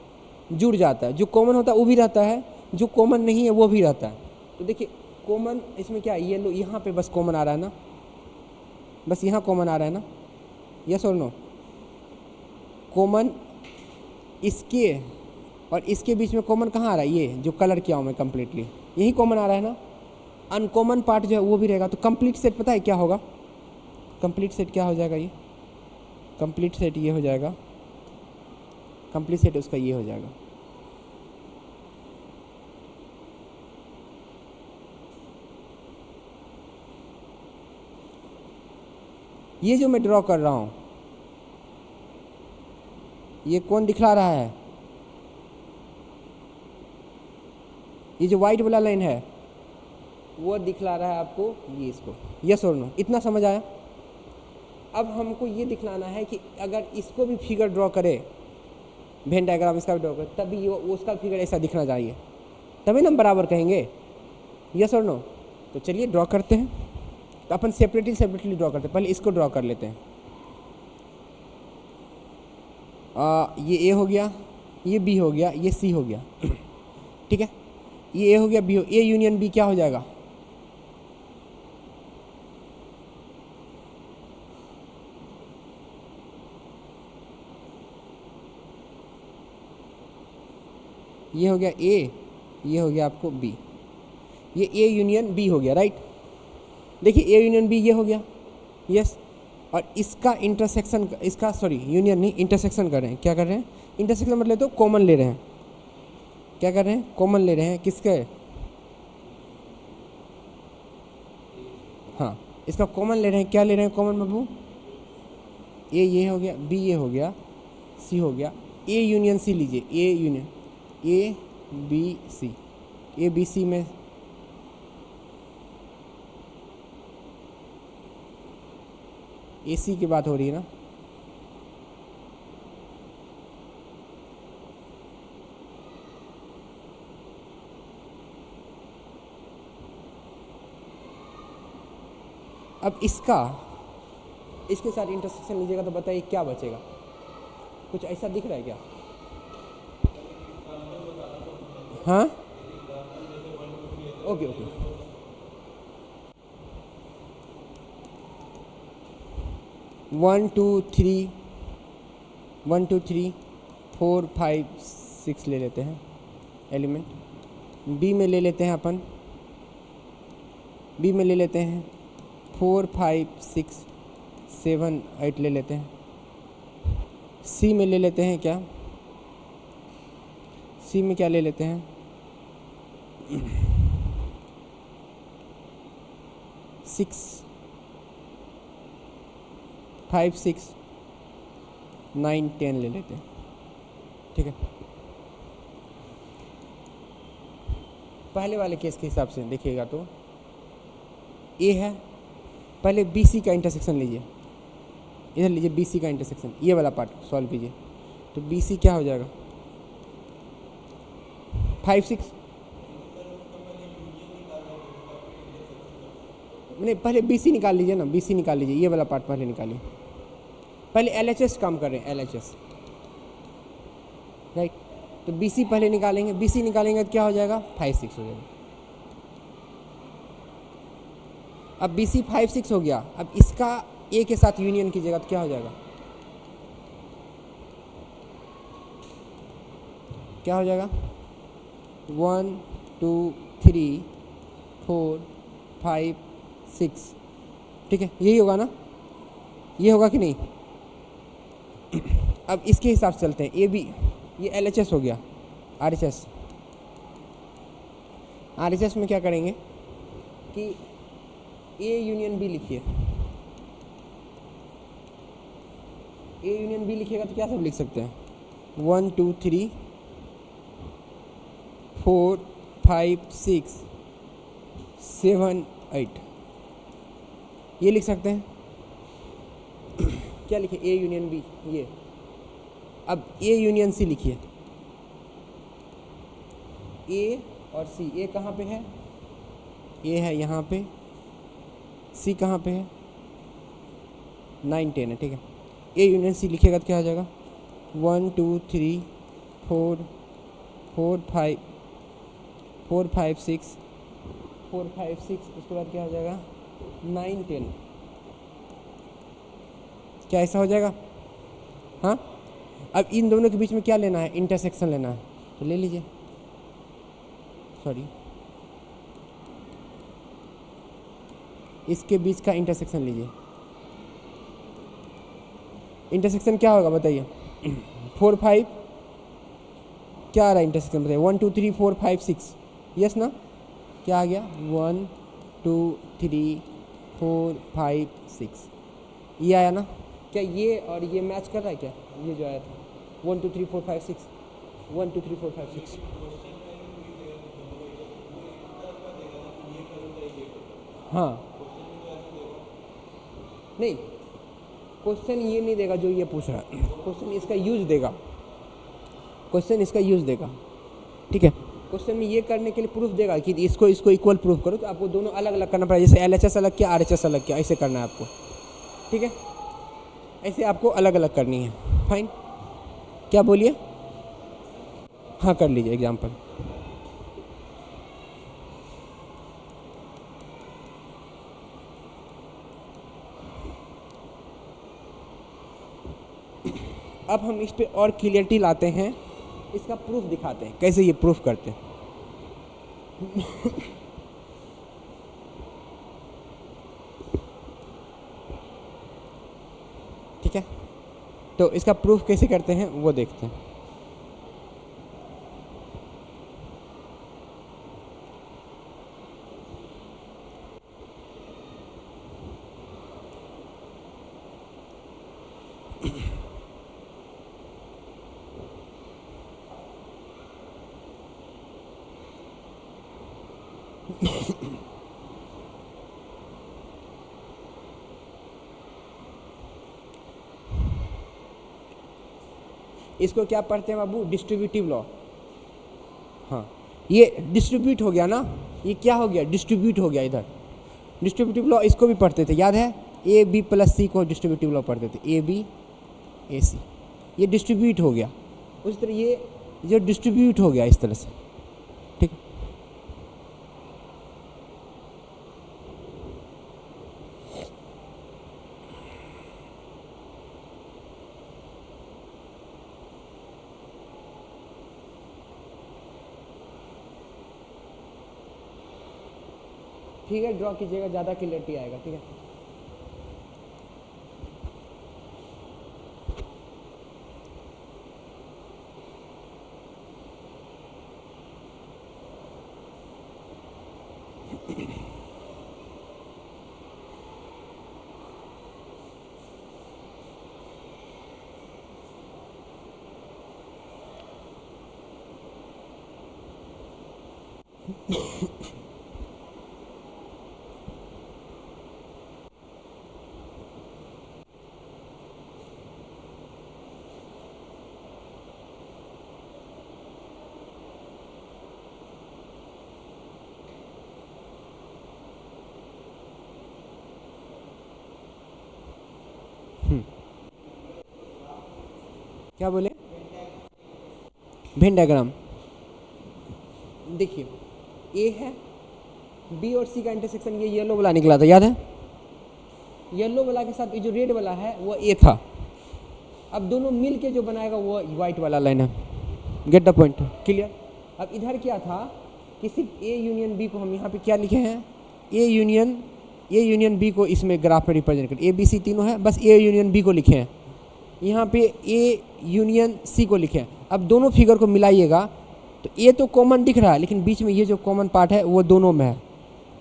जुड़ जाता है, जो कॉमन होता है वो भी रहता है, जो कॉमन नहीं है वो भी रहता है। तो देखिए कॉमन इसमें क्या है, येलो यहाँ पे बस कॉमन आ रहा है ना, बस यहाँ कॉमन आ रहा है ना, यस और नो? कॉमन इसके और इसके बीच में कॉमन कहाँ आ रहा है? ये जो कलर किया हूँ मैं कम्प्लीटली, यही कॉमन आ रहा है ना। अनकॉमन पार्ट जो है वो भी रहेगा, तो कंप्लीट सेट पता है क्या होगा? कंप्लीट सेट क्या हो जाएगा? ये कंप्लीट सेट ये हो जाएगा, कंप्लीट सेट उसका ये हो जाएगा। ये जो मैं ड्रॉ कर रहा हूँ ये कौन दिखला रहा है? ये जो वाइट वाला लाइन है वो दिखला रहा है आपको ये, इसको, यस और नो? इतना समझ आया? अब हमको ये दिखलाना है कि अगर इसको भी फिगर ड्रॉ करे, वेन डायग्राम इसका भी ड्रॉ करे, तभी उसका फिगर ऐसा दिखना चाहिए, तभी ना हम बराबर कहेंगे, यस और नो? तो चलिए ड्रॉ करते हैं। तो अपन सेपरेटली ड्रॉ करते हैं। पहले इसको ड्रॉ कर लेते हैं। ये ए हो गया, ये बी हो गया, ये सी हो गया, ठीक है। ये ए हो गया, बी हो, ए यूनियन बी क्या हो जाएगा? ये हो गया ए, ये हो गया आपको बी, ये ए यूनियन बी हो गया, राइट। देखिए ए यूनियन बी ये हो गया, यस। और इसका इंटरसेक्शन, इसका सॉरी यूनियन नहीं, इंटरसेक्शन कर रहे हैं। क्या कर रहे हैं? इंटरसेक्शन मतलब तो कॉमन ले रहे हैं। क्या कर रहे हैं? कॉमन ले रहे हैं किसके? हाँ, इसका कॉमन ले रहे हैं। क्या ले रहे हैं कॉमन बाबू? ए ये हो गया, बी ये हो गया, सी हो गया, ए यूनियन सी लीजिए, A union A B C, A B C में ए सी की बात हो रही है ना। अब इसके साथ इंटरसेक्शन लीजिएगा तो बताइए क्या बचेगा? कुछ ऐसा दिख रहा है क्या? हाँ, ओके ओके। 1 2 3 1 2 3 4 5 6 ले लेते हैं एलिमेंट। बी में ले लेते हैं अपन, बी में ले लेते हैं 4 5 6 7 8 ले लेते हैं। सी में ले लेते हैं क्या? सी में क्या ले लेते हैं? 6 5 6 9 10 ले लेते हैं, ठीक है। पहले वाले केस के हिसाब से देखिएगा तो ए है, पहले बी सी का इंटरसेक्शन लीजिए, इधर लीजिए बी सी का इंटरसेक्शन, ये वाला पार्ट सॉल्व कीजिए। तो बी सी क्या हो जाएगा? 5 6 नहीं, पहले बी सी निकाल लीजिए ना, बी सी निकाल लीजिए, ये वाला पार्ट पहले निकालिए। पहले एल एच एस काम कर रहे हैं, एल एच एस, राइट। तो बी सी पहले निकालेंगे, बी सी निकालेंगे तो क्या हो जाएगा? 5 6 हो जाएगा। अब बी सी 5 6 हो गया, अब इसका ए के साथ यूनियन कीजिएगा तो क्या हो जाएगा? क्या हो जाएगा? 1 2 3 4 5 6, ठीक है, यही होगा ना? ये होगा कि नहीं? अब इसके हिसाब से चलते हैं। ए बी, ये एल एच एस हो गया, R H S. R H S में क्या करेंगे कि ए यूनियन बी लिखिए। ए यूनियन बी लिखिएगा तो क्या सब लिख सकते हैं? 1 2 3 4 5 6 7 8, ये लिख सकते हैं। क्या लिखे? ए यूनियन बी, ये। अब ए यूनियन सी लिखिए। ए और सी, ए कहाँ पे है? ए है यहाँ पे, सी कहाँ पे है? 9 10 है, ठीक है। ए यूनियन सी लिखिएगा तो क्या हो जाएगा? 1 2 3 4 4 5 4 5 6 4 5 6, उसके बाद क्या हो जाएगा? 9 10। क्या ऐसा हो जाएगा? हाँ। अब इन दोनों के बीच में क्या लेना है? इंटरसेक्शन लेना है, तो ले लीजिए। सॉरी, इसके बीच का इंटरसेक्शन लीजिए। इंटरसेक्शन क्या होगा बताइए? 4 5, क्या आ रहा है इंटरसेक्शन बताइए? 1 2 3 4 5 6, यस ना? क्या आ गया? 1 2 3 4 5 6, ये आया ना? क्या ये और ये मैच कर रहा है क्या? ये जो आया था 1 2 3 4 5 6, 1 2 3 4 5 6। हाँ, नहीं, क्वेश्चन ये नहीं देगा जो ये पूछ रहा है, क्वेश्चन इसका यूज देगा, क्वेश्चन इसका यूज देगा, ठीक है। क्वेश्चन में ये करने के लिए प्रूफ देगा कि इसको इक्वल प्रूफ करो, तो आपको दोनों अलग अलग करना पड़ेगा। जैसे एल एच एस अलग किया, आर एच एस अलग किया, ऐसे करना है आपको, ठीक है। ऐसे आपको अलग अलग करनी है, फाइन। क्या बोलिए? हाँ, कर लीजिए एग्जाम्पल। अब हम इस पे और क्लियरिटी लाते हैं इसका प्रूफ दिखाते हैं, कैसे ये प्रूफ करते हैं। ठीक है, तो इसका प्रूफ कैसे करते हैं वो देखते हैं। इसको क्या पढ़ते हैं बाबू? Distributive law. हाँ, ये डिस्ट्रीब्यूट हो गया ना, ये क्या हो गया? डिस्ट्रीब्यूट हो गया इधर। डिस्ट्रीब्यूटिव लॉ इसको भी पढ़ते थे, याद है? ए बी प्लस सी को डिस्ट्रीब्यूटिव लॉ पढ़ते थे, ए बी ए सी। ये डिस्ट्रीब्यूट हो गया, उस तरह ये जो डिस्ट्रीब्यूट हो गया इस तरह से। ठीक, ठीक है, ड्रॉ कीजिएगा, ज़्यादा क्लियरिटी आएगा। ठीक है, क्या बोले? Venn diagram. देखिए, ए है, बी और सी का इंटरसेक्शन ये येलो वाला निकला था, याद है? येलो वाला के साथ ये जो रेड वाला है वो ए था। अब दोनों मिल के जो बनाएगा वो वाइट वाला लाइन है। Gate the point? क्लियर? अब इधर क्या था कि सिर्फ ए यूनियन बी को हम यहाँ पे क्या लिखे हैं? ए यूनियन बी को इसमें ग्राफ में रिप्रेजेंट कर, ए बी सी तीनों है, बस ए यूनियन बी को लिखे हैं। यहाँ पे ए यूनियन सी को लिखे हैं। अब दोनों फिगर को मिलाइएगा तो ए तो कॉमन दिख रहा है, लेकिन बीच में ये जो कॉमन पार्ट है वो दोनों में है।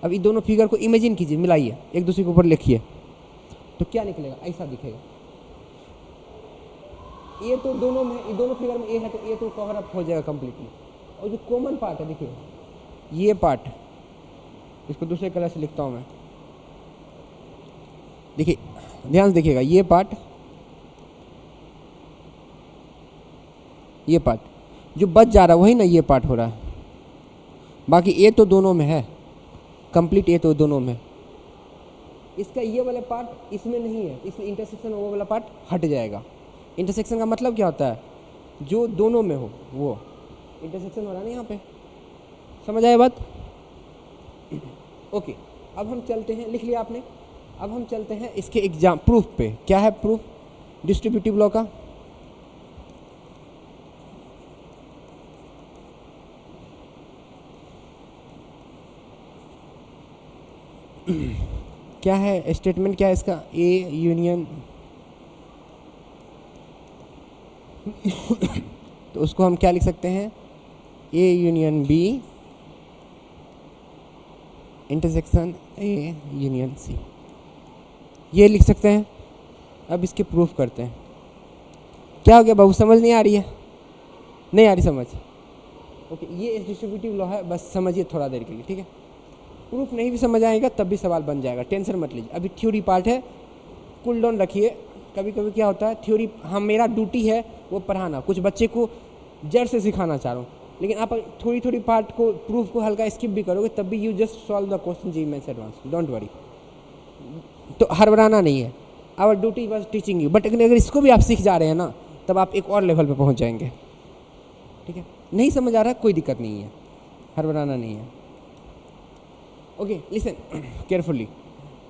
अब ये दोनों फिगर को इमेजिन कीजिए, मिलाइए, एक दूसरे के ऊपर लिखिए, तो क्या निकलेगा? ऐसा दिखेगा। ए तो दोनों में, ये दोनों फिगर में ए है, तो ए तो कवर अप हो जाएगा कंप्लीटली। और जो कॉमन पार्ट है, देखिए ये पार्ट, इसको दूसरे कलर से लिखता हूँ मैं। देखिए, ध्यान से देखिएगा, ये पार्ट जो बच जा रहा है वही ना ये पार्ट हो रहा है। बाकी ए तो दोनों में है, कंप्लीट ए तो दोनों में। इसका ये वाला पार्ट इसमें नहीं है, इसलिए इंटरसेक्शन वो वाला पार्ट हट जाएगा। इंटरसेक्शन का मतलब क्या होता है? जो दोनों में हो वो इंटरसेक्शन हो रहा है ना यहाँ पे। समझ आए बात? ओके, अब हम चलते हैं, लिख लिया आपने? अब हम चलते हैं इसके एग्जाम प्रूफ पे। क्या है प्रूफ डिस्ट्रीब्यूटिव लॉ का? क्या है स्टेटमेंट? क्या है इसका? ए यूनियन तो उसको हम क्या लिख सकते हैं? A union B intersection A union C, ये लिख सकते हैं। अब इसके प्रूफ करते हैं। क्या हो गया बाबू, समझ नहीं आ रही है? नहीं आ रही समझ? ओके, ये डिस्ट्रीब्यूटिव लॉ है, बस समझिए थोड़ा देर के लिए। ठीक है, प्रूफ नहीं भी समझ आएगा तब भी सवाल बन जाएगा, टेंशन मत लीजिए। अभी थ्योरी पार्ट है, कूल डाउन रखिए। कभी कभी क्या होता है, थ्योरी हम, मेरा ड्यूटी है वो पढ़ाना, कुछ बच्चे को जड़ से सिखाना चाह रहा हूँ, लेकिन आप थोड़ी पार्ट को, प्रूफ को हल्का स्किप भी करोगे तब भी you just solve the question JEE maths advance, don't worry. तो हड़बड़ाना नहीं है, our duty was teaching you. But अगर इसको भी आप सीख जा रहे हैं ना, तब आप एक और लेवल पे पहुंच जाएंगे। ठीक है, नहीं समझ आ रहा है कोई दिक्कत नहीं है, हड़बड़ाना नहीं है। Okay, listen carefully.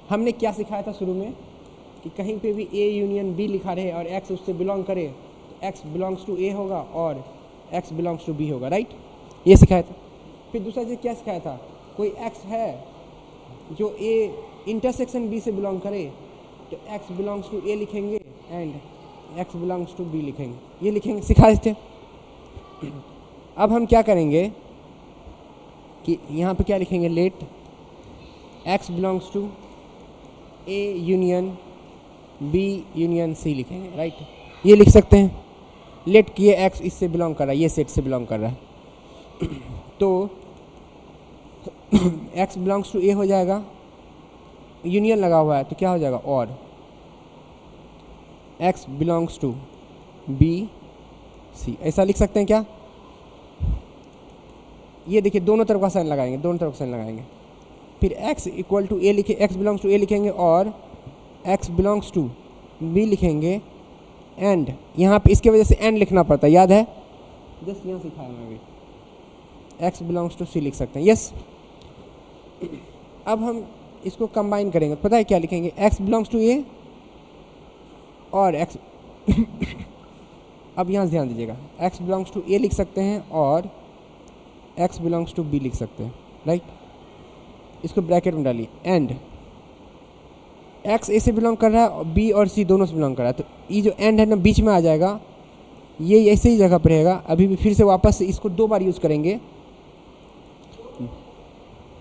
हमने क्या सिखाया था शुरू में कि कहीं पे भी ए यूनियन बी लिखा रहे और एक्स उससे बिलोंग करे तो एक्स बिलोंग्स टू ए होगा और एक्स बिलोंग्स टू बी होगा, राइट। ये सिखाया था। फिर दूसरा चीज़ क्या सिखाया था, कोई एक्स है जो ए इंटरसेक्शन बी से बिलोंग करे तो एक्स बिलोंग्स टू ए लिखेंगे and X belongs to B लिखेंगे, ये लिखेंगे, सिखाए थे। अब हम क्या करेंगे कि यहाँ पे क्या लिखेंगे, let x belongs to A union B union C लिखेंगे, राइट। ये लिख सकते हैं, लेट कि ये एक्स इससे बिलोंग कर रहा है, ये सेट से बिलोंग कर रहा है तो एक्स बिलोंग्स टू ए हो जाएगा, यूनियन लगा हुआ है तो क्या हो जाएगा, और X belongs to B C, ऐसा लिख सकते हैं क्या। ये देखिए दोनों तरफ का साइन लगाएंगे, दोनों तरफ का साइन लगाएंगे, फिर x इक्वल टू ए लिखे, x बिलोंग्स टू ए लिखेंगे और x बिलोंग्स टू बी लिखेंगे एंड यहाँ पे इसके वजह से एंड लिखना पड़ता है, याद है, जस्ट यहाँ सिखाया मैं अभी, x बिलोंग्स टू सी लिख सकते हैं, यस। अब हम इसको कंबाइन करेंगे, पता है क्या लिखेंगे, x बिलोंग्स टू ए और x अब यहाँ ध्यान दीजिएगा, x बिलोंग्स टू ए लिख सकते हैं और x बिलोंग्स टू बी लिख सकते हैं, राइट। इसको ब्रैकेट में डालिए एंड x ए से बिलोंग कर रहा है और b और c दोनों से बिलोंग कर रहा है, तो ये जो एंड है ना बीच में आ जाएगा, ये ऐसे ही जगह पर रहेगा। अभी भी फिर से वापस से इसको 2 बार यूज़ करेंगे,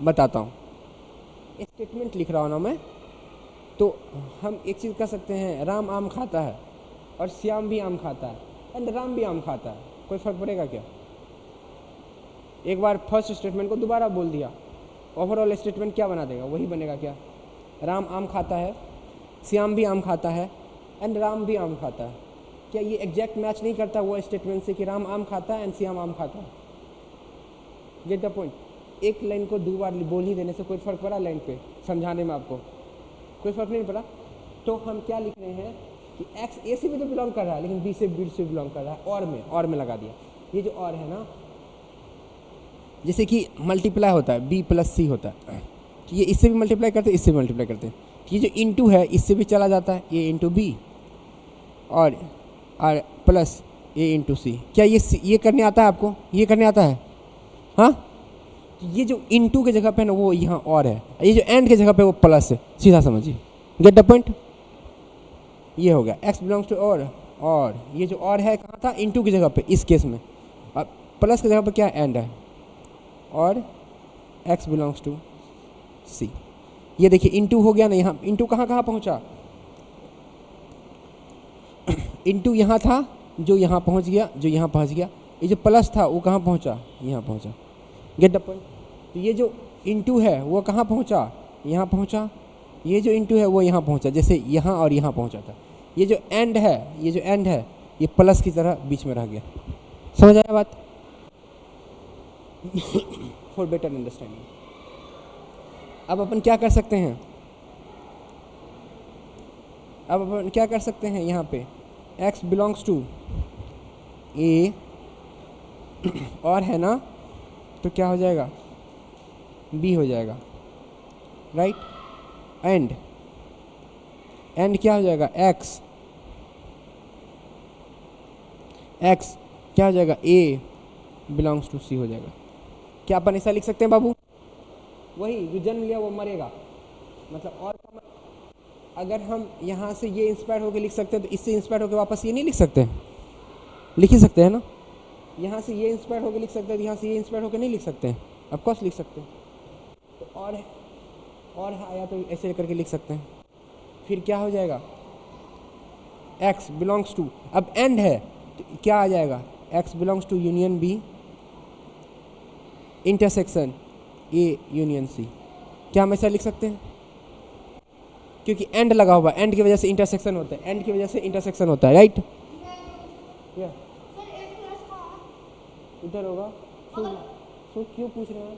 बताता हूँ। स्टेटमेंट लिख रहा हूँ ना मैं, तो हम एक चीज़ कर सकते हैं, राम आम खाता है और श्याम भी आम खाता है एंड राम भी आम खाता है, कोई फ़र्क पड़ेगा क्या। एक बार फर्स्ट स्टेटमेंट को दोबारा बोल दिया, ओवरऑल स्टेटमेंट क्या बना देगा, वही बनेगा क्या, राम आम खाता है, श्याम भी आम खाता है एंड राम भी आम खाता है। क्या ये एग्जैक्ट मैच नहीं करता वो स्टेटमेंट से कि राम आम खाता है एंड श्याम आम खाता है। Gate the point. एक लाइन को 2 बार बोल ही देने से कोई फ़र्क पड़ा लाइन पे समझाने में, आपको कोई फ़र्क नहीं पड़ा। तो हम क्या लिख रहे हैं कि एक्स ए से भी तो बिलोंग कर रहा है लेकिन बी से बिलोंग कर रहा है, और में लगा दिया। ये जो और है ना, जैसे कि मल्टीप्लाई होता है बी प्लस सी होता है, कि ये इससे भी मल्टीप्लाई करते हैं, इससे भी मल्टीप्लाई करते हैं, ये जो इंटू है इससे भी चला जाता है, ए इंटू बी और प्लस ए इंटू सी। क्या ये करने आता है आपको, ये करने आता है, हाँ। ये जो इंटू के जगह पे ना वो यहाँ और है, ये जो एंड के जगह पे वो प्लस है, सीधा समझिए, गेट द पॉइंट। ये हो गया एक्स बिलोंग्स टू और ये जो और है कहाँ था, इंटू की जगह पे इस केस में, और प्लस की जगह पे क्या एंड है, और x बिलोंग्स टू सी। ये देखिए इंटू हो गया ना, यहाँ इंटू कहाँ पहुँचा, इंटू यहाँ था जो यहाँ पहुँच गया, जो यहाँ पहुँच गया, ये जो प्लस था वो कहाँ पहुँचा, यहाँ पहुँचा, गेट द पॉइंट। तो ये जो इंटू है वो कहाँ पहुँचा, यहाँ पहुँचा, ये जो इंटू है वो यहाँ पहुँचा, जैसे यहाँ और यहाँ पहुँचा था। ये जो एंड है ये प्लस की तरह बीच में रह गया, समझ आया बात। For better understanding. अब अपन क्या कर सकते हैं, यहाँ पे x बिलोंग्स टू ए और है ना, तो क्या हो जाएगा, b हो जाएगा, राइट। एंड क्या हो जाएगा, x क्या हो जाएगा, a बिलोंग्स टू c हो जाएगा। क्या अपन ऐसा लिख सकते हैं बाबू, वही जो जन्म लिया वो मरेगा, मतलब और अगर हम यहाँ से ये इंस्पायर होकर लिख सकते हैं तो इससे इंस्पायर होकर वापस ये नहीं लिख सकते, लिख ही सकते हैं ना। यहाँ से ये इंस्पायर होकर लिख सकते हैं, यहाँ से ये इंस्पायर होकर नहीं लिख सकते हैं, ऑफकोर्स लिख सकते हैं। तो और आया तो ऐसे करके लिख सकते हैं। फिर क्या हो जाएगा, x बिलोंग्स टू, अब एंड है तो क्या आ जाएगा, x belongs to union B intersection A union C. क्या हम ऐसा लिख सकते हैं, क्योंकि एंड लगा हुआ, एंड की वजह से इंटरसेक्शन होता है, एंड की वजह से इंटरसेक्शन होता है, राइट। इधर होगा, तो क्यों पूछ रहे हैं।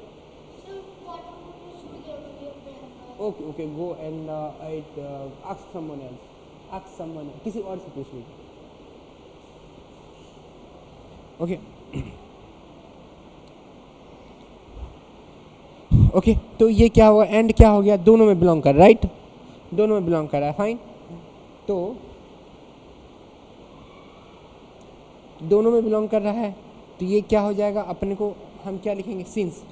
Okay go and ask someone else, किसी और से पूछ लीजिए, ओके। ओके तो ये क्या हुआ, एंड क्या हो गया, दोनों में बिलोंग कर, राइट, दोनों में बिलोंग कर रहा है, फाइन। तो दोनों में बिलोंग कर रहा है तो ये क्या हो जाएगा अपने को, हम क्या लिखेंगे, सिंस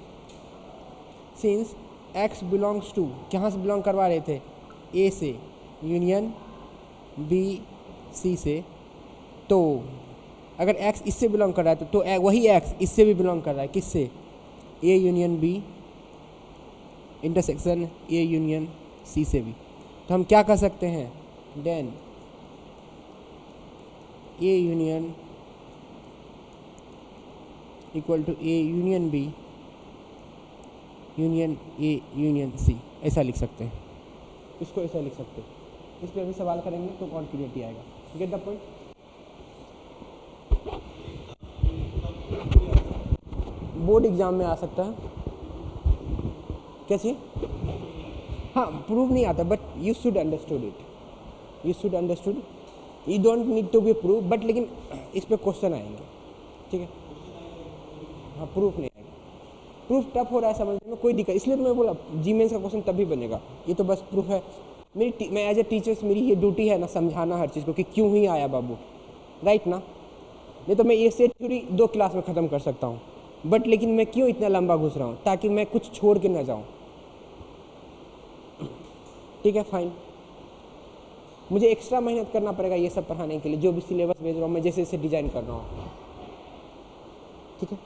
x बिलोंग्स टू, कहाँ से बिलोंग करवा रहे थे, ए से यूनियन बी सी से, तो अगर x इससे बिलोंग कर रहा है तो वही x इससे भी बिलोंग कर रहा है, किससे, A union B intersection A union C से भी। तो हम क्या कर सकते हैं, then A union equal to A union B union A union C, ऐसा लिख सकते हैं, इसको ऐसा लिख सकते हैं। इस पर अभी सवाल करेंगे तो और क्लियरिटी आएगा। Get the point. Board exam में आ सकता है, कैसे, हाँ प्रूव नहीं आता, but you should understood it, you should understood, you don't need to be prove, but लेकिन इस पे क्वेश्चन आएंगे, ठीक है, हाँ प्रूफ नहीं आएगा, प्रूफ टफ हो रहा है समझने में, कोई दिक्कत, इसलिए तो मैं बोला जी मेंस का क्वेश्चन तभी बनेगा, ये तो बस प्रूफ है। मैं एज ए टीचर्स मेरी ये ड्यूटी है ना, समझाना हर चीज़ को कि क्यों ही आया बाबू, राइट ना, नहीं तो मैं ये सेट थ्योरी 2 क्लास में ख़त्म कर सकता हूँ, बट लेकिन मैं क्यों इतना लंबा घुस रहा हूँ, ताकि मैं कुछ छोड़ के ना जाऊँ, ठीक है फाइन। मुझे एक्स्ट्रा मेहनत करना पड़ेगा ये सब पढ़ाने के लिए, जो भी सिलेबस भेज रहा हूँ मैं, जैसे जैसे डिज़ाइन कर रहा हूँ, ठीक है,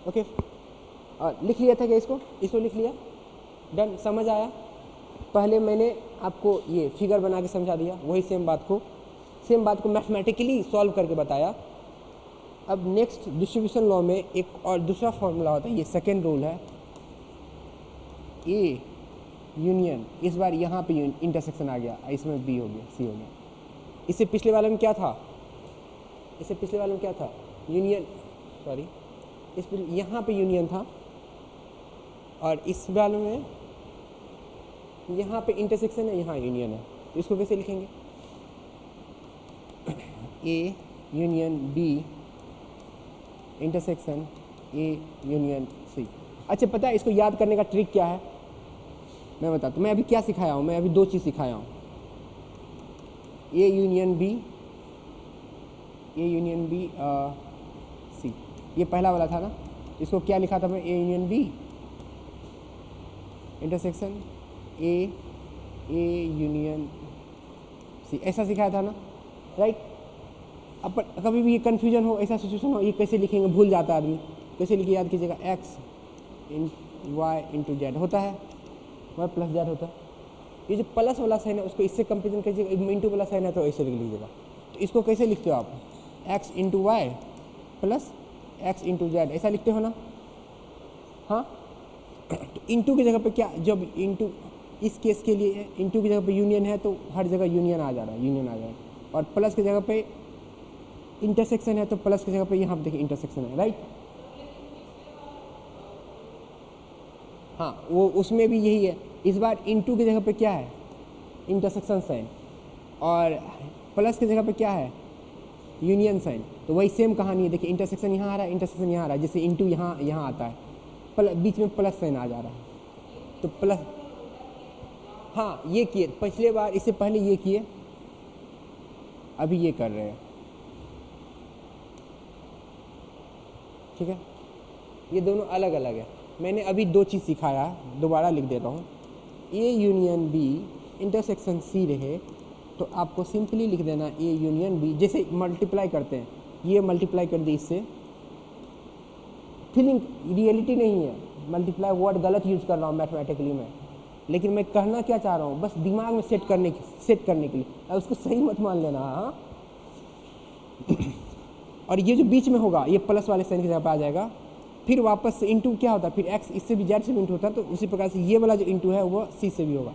ओके। और लिख लिया था क्या इसको लिख लिया, डन, समझ आया। पहले मैंने आपको ये फिगर बना के समझा दिया, वही सेम बात को मैथमेटिकली सॉल्व करके बताया। अब नेक्स्ट डिस्ट्रीब्यूशन लॉ में एक और दूसरा फॉर्मूला होता है, ये सेकेंड रूल है, ए यूनियन, इस बार यहाँ पे इंटरसेक्शन आ गया, इसमें बी हो गया, सी हो गया। इससे पिछले वाले में क्या था, यूनियन, सॉरी इस यहाँ पे यूनियन था, और इस वाले में यहाँ पे इंटरसेक्शन है, यहाँ यूनियन है, तो इसको कैसे लिखेंगे, A union B intersection A union C. अच्छा पता है इसको याद करने का ट्रिक क्या है, मैं बताता हूँ। मैं अभी क्या सिखाया हूँ, मैं अभी 2 चीज़ सिखाया हूँ, ए यूनियन बी सी, ये पहला वाला था ना, इसको क्या लिखा था मैं, A union B intersection A union C, ऐसा सिखाया था ना, राइट। अब कभी भी ये कन्फ्यूजन हो, ऐसा सिचुएशन हो, ये कैसे लिखेंगे भूल जाता है आदमी, कैसे लिखिए याद कीजिएगा, एक्स इन वाई इंटू जेड होता है, वाई प्लस जेड होता है। ये जो प्लस वाला साइन है उसको इससे कंपेरिजन कीजिएगा, इंटू वाला साइन है तो ऐसे लिख लीजिएगा। तो इसको कैसे लिखते हो आप, X into Y plus X into Z, ऐसा लिखते हो ना, हाँ। तो इंटू की जगह पे क्या, जब इंटू इस केस के लिए इंटू की जगह पे यूनियन है तो हर जगह यूनियन आ जा रहा है, और प्लस की जगह पे इंटरसेक्शन है तो प्लस की जगह पे यहाँ पे देखिए इंटरसेक्शन है, राइट। हाँ वो उसमें भी यही है, इस बार इंटू की जगह पे क्या है, इंटरसेक्शन साइन, और प्लस की जगह पे क्या है, यूनियन साइन। तो वही सेम कहानी है, देखिए इंटरसेक्शन यहाँ आ रहा है, इंटरसेक्शन यहाँ आ रहा है, जैसे इंटू यहाँ आता है, बीच में प्लस साइन आ जा रहा है, तो प्लस, हाँ ये किए पिछले बार, इससे पहले ये किए, अभी ये कर रहे हैं, ठीक है। ये दोनों अलग अलग है, मैंने अभी 2 चीज़ सिखाया, दोबारा लिख देता हूँ। A union B intersection C रहे तो आपको सिंपली लिख देना ए यूनियन बी, जैसे मल्टीप्लाई करते हैं, ये मल्टीप्लाई कर दी इससे, फीलिंग रियलिटी नहीं है, मल्टीप्लाई वर्ड गलत यूज़ कर रहा हूँ मैथमेटिकली में, लेकिन मैं कहना क्या चाह रहा हूँ, बस दिमाग में सेट करने के लिए, अब उसको सही मत मान लेना, हाँ। और ये जो बीच में होगा ये प्लस वाले साइन की जगह पे आ जाएगा, फिर वापस से इंटू क्या होता है, फिर एक्स इससे भी जेड से भी इंटू होता है, तो उसी प्रकार से ये वाला जो इंटू है वो सी से भी होगा।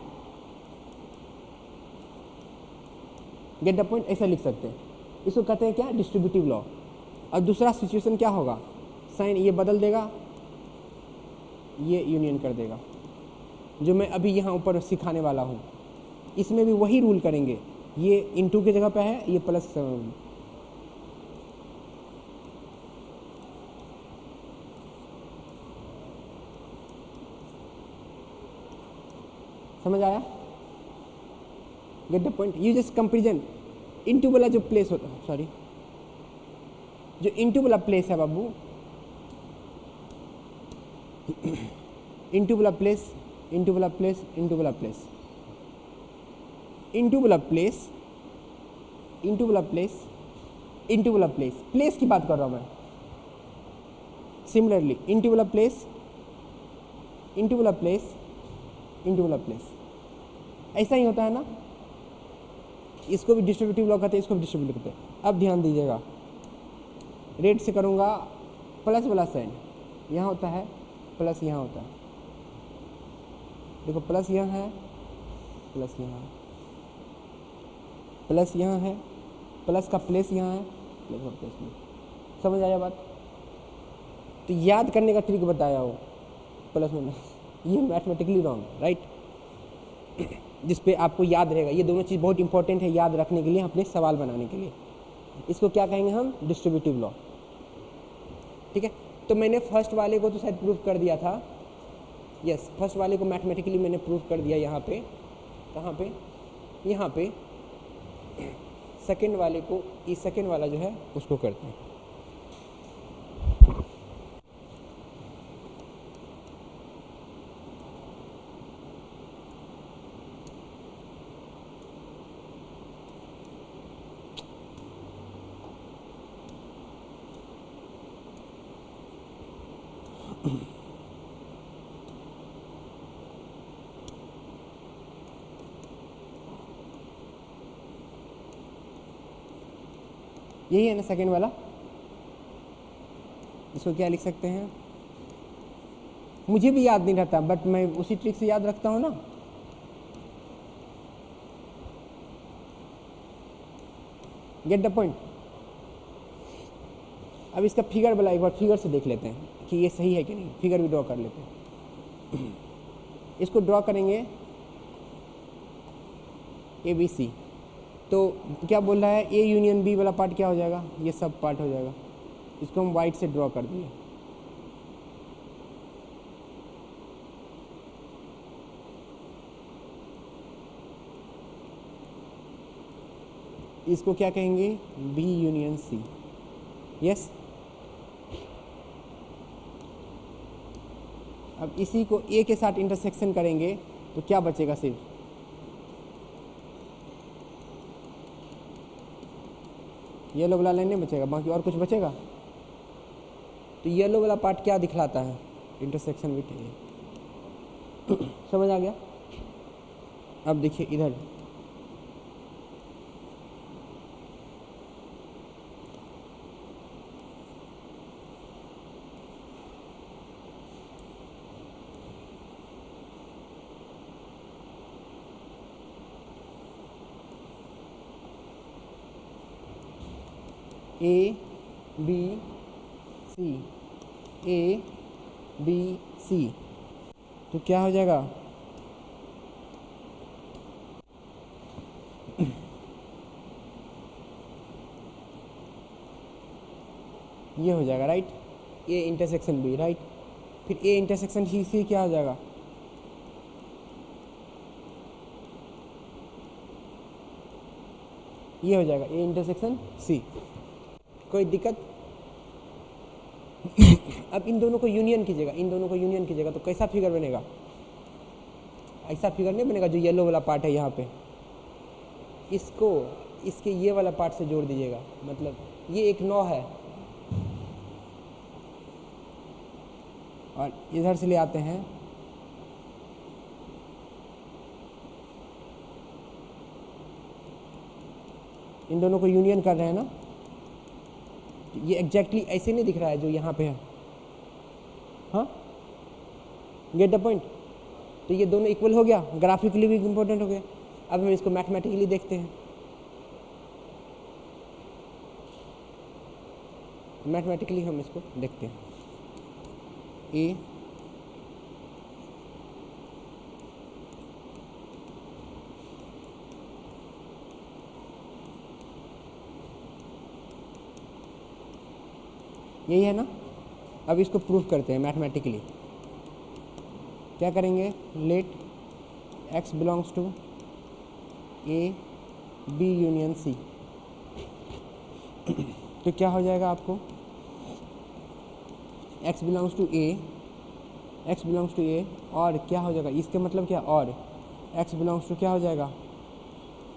गेट द पॉइंट, ऐसा लिख सकते हैं, इसको कहते हैं क्या, डिस्ट्रीब्यूटिव लॉ। और दूसरा सिचुएशन क्या होगा, साइन ये बदल देगा, ये यूनियन कर देगा, जो मैं अभी यहाँ ऊपर सिखाने वाला हूँ, इसमें भी वही रूल करेंगे, ये इंटू की जगह पे है, ये प्लस, समझ आया, गेट द पॉइंट। ये जस्ट कंपेरिजन, इंटू वाला जो प्लेस होता है, सॉरी जो इंटू वाला प्लेस है बाबू, into Laplace, into Laplace, into Laplace, into Laplace, into Laplace, into Laplace, place की बात कर रहा हूँ मैं। Similarly into Laplace, into Laplace, into Laplace, ऐसा ही होता है ना। इसको भी डिस्ट्रीब्यूटिव लॉ कहते हैं, इसको भी डिस्ट्रीब्यूटिव कहते हैं। अब ध्यान दीजिएगा, रेड से करूँगा प्लस वाला साइन, यहाँ होता है प्लस, यहाँ होता है, देखो प्लस यहाँ है, प्लस यहाँ, प्लस यहाँ है, प्लस का प्लेस यहाँ है, प्लस का प्लेस में। समझ आया बात? तो याद करने का ट्रिक बताया हो, प्लस में ये मैथमेटिकली रॉन्ग, राइट, जिस पे आपको याद रहेगा। ये दोनों चीज़ बहुत इंपॉर्टेंट है याद रखने के लिए, अपने सवाल बनाने के लिए। इसको क्या कहेंगे हम? Distributive law. ठीक है, तो मैंने फर्स्ट वाले को तो शायद प्रूफ कर दिया था, यस, फर्स्ट वाले को मैथमेटिकली मैंने प्रूफ कर दिया यहाँ पे। कहाँ पे? यहाँ पे। सेकंड वाले को, ये सेकंड वाला जो है उसको करते हैं। यही है ना सेकंड वाला। इसको क्या लिख सकते हैं? मुझे भी याद नहीं रहता, बट मैं उसी ट्रिक से याद रखता हूँ ना। Gate the point. अब इसका फिगर वाला एक बार फिगर से देख लेते हैं कि ये सही है कि नहीं। फिगर भी ड्रॉ कर लेते हैं। इसको ड्रॉ करेंगे ABC, तो क्या बोल रहा है? A यूनियन B वाला पार्ट क्या हो जाएगा? ये सब पार्ट हो जाएगा। इसको हम वाइट से ड्रॉ कर दिए। इसको क्या कहेंगे? B union C, yes. अब इसी को A के साथ इंटरसेक्शन करेंगे तो क्या बचेगा? सिर्फ येलो वाला लाइन नहीं बचेगा, बाकी और कुछ बचेगा? तो येलो वाला पार्ट क्या दिखलाता है? इंटरसेक्शन विथ ए। समझ आ गया? अब देखिए इधर, ABC, ABC, तो क्या हो जाएगा? ये हो जाएगा, right. A intersection B, right. फिर A इंटरसेक्शन C क्या हो जाएगा? ये हो जाएगा A इंटरसेक्शन C। कोई दिक्कत? अब इन दोनों को यूनियन कीजिएगा, इन दोनों को यूनियन कीजिएगा तो कैसा फिगर बनेगा? ऐसा फिगर नहीं बनेगा जो येलो वाला पार्ट है यहाँ पे। इसको इसके ये वाला पार्ट से जोड़ दीजिएगा, मतलब ये एक 9 है और इधर से ले आते हैं इन दोनों को यूनियन कर रहे हैं ना। ये एग्जैक्टली ऐसे नहीं दिख रहा है जो यहाँ पे है, हाँ, गेट द पॉइंट। तो ये दोनों इक्वल हो गया, ग्राफिकली भी इम्पोर्टेंट हो गया। अब हम इसको मैथमेटिकली देखते हैं। मैथमेटिकली हम इसको देखते हैं। ए यही है ना। अब इसको प्रूफ करते हैं मैथमेटिकली। क्या करेंगे? Let x belongs to A B union C। तो क्या हो जाएगा आपको? x belongs to A X belongs to A और क्या हो जाएगा, इसके मतलब क्या, और एक्स बिलोंग्स टू क्या हो जाएगा,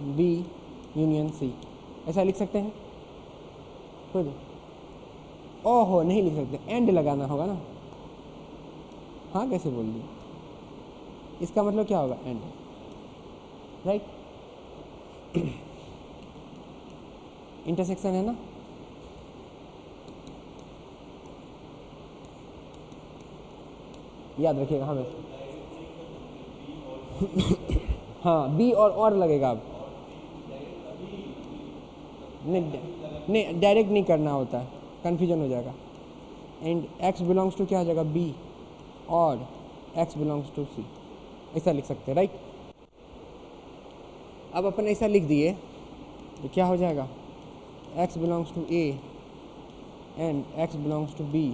बी यूनियन सी। ऐसा लिख सकते हैं खुद? ओहो नहीं लिख सकते, एंड लगाना होगा ना। हाँ कैसे बोल दिए, इसका मतलब क्या होगा, एंड, राइट। इंटरसेक्शन है ना, याद रखिएगा हमें। हाँ बी और लगेगा अब, नहीं डायरेक्ट नहीं करना होता है, कन्फ्यूजन हो जाएगा। एंड एक्स बिलोंग्स टू क्या हो जाएगा, बी और एक्स बिलोंग्स टू सी, ऐसा लिख सकते हैं, राइट। अब अपन ऐसा लिख दिए तो क्या हो जाएगा, X belongs to A and X belongs to B,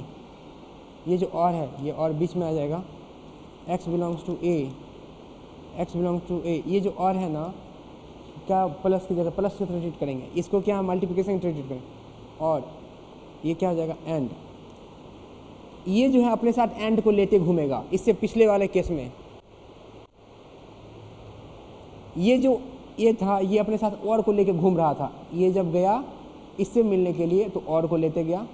ये जो और है ये और बीच में आ जाएगा, X belongs to A, X belongs to A, ये जो और है ना क्या प्लस की जगह प्लस से ट्रीट करेंगे, इसको क्या मल्टीप्लिकेशन ट्रीट करेंगे, और ये क्या हो जाएगा, एंड। ये जो है अपने साथ एंड को लेते घूमेगा, इससे पिछले वाले केस में ये जो ये था ये अपने साथ और को लेके घूम रहा था, ये जब गया इससे मिलने के लिए तो और को लेते गया,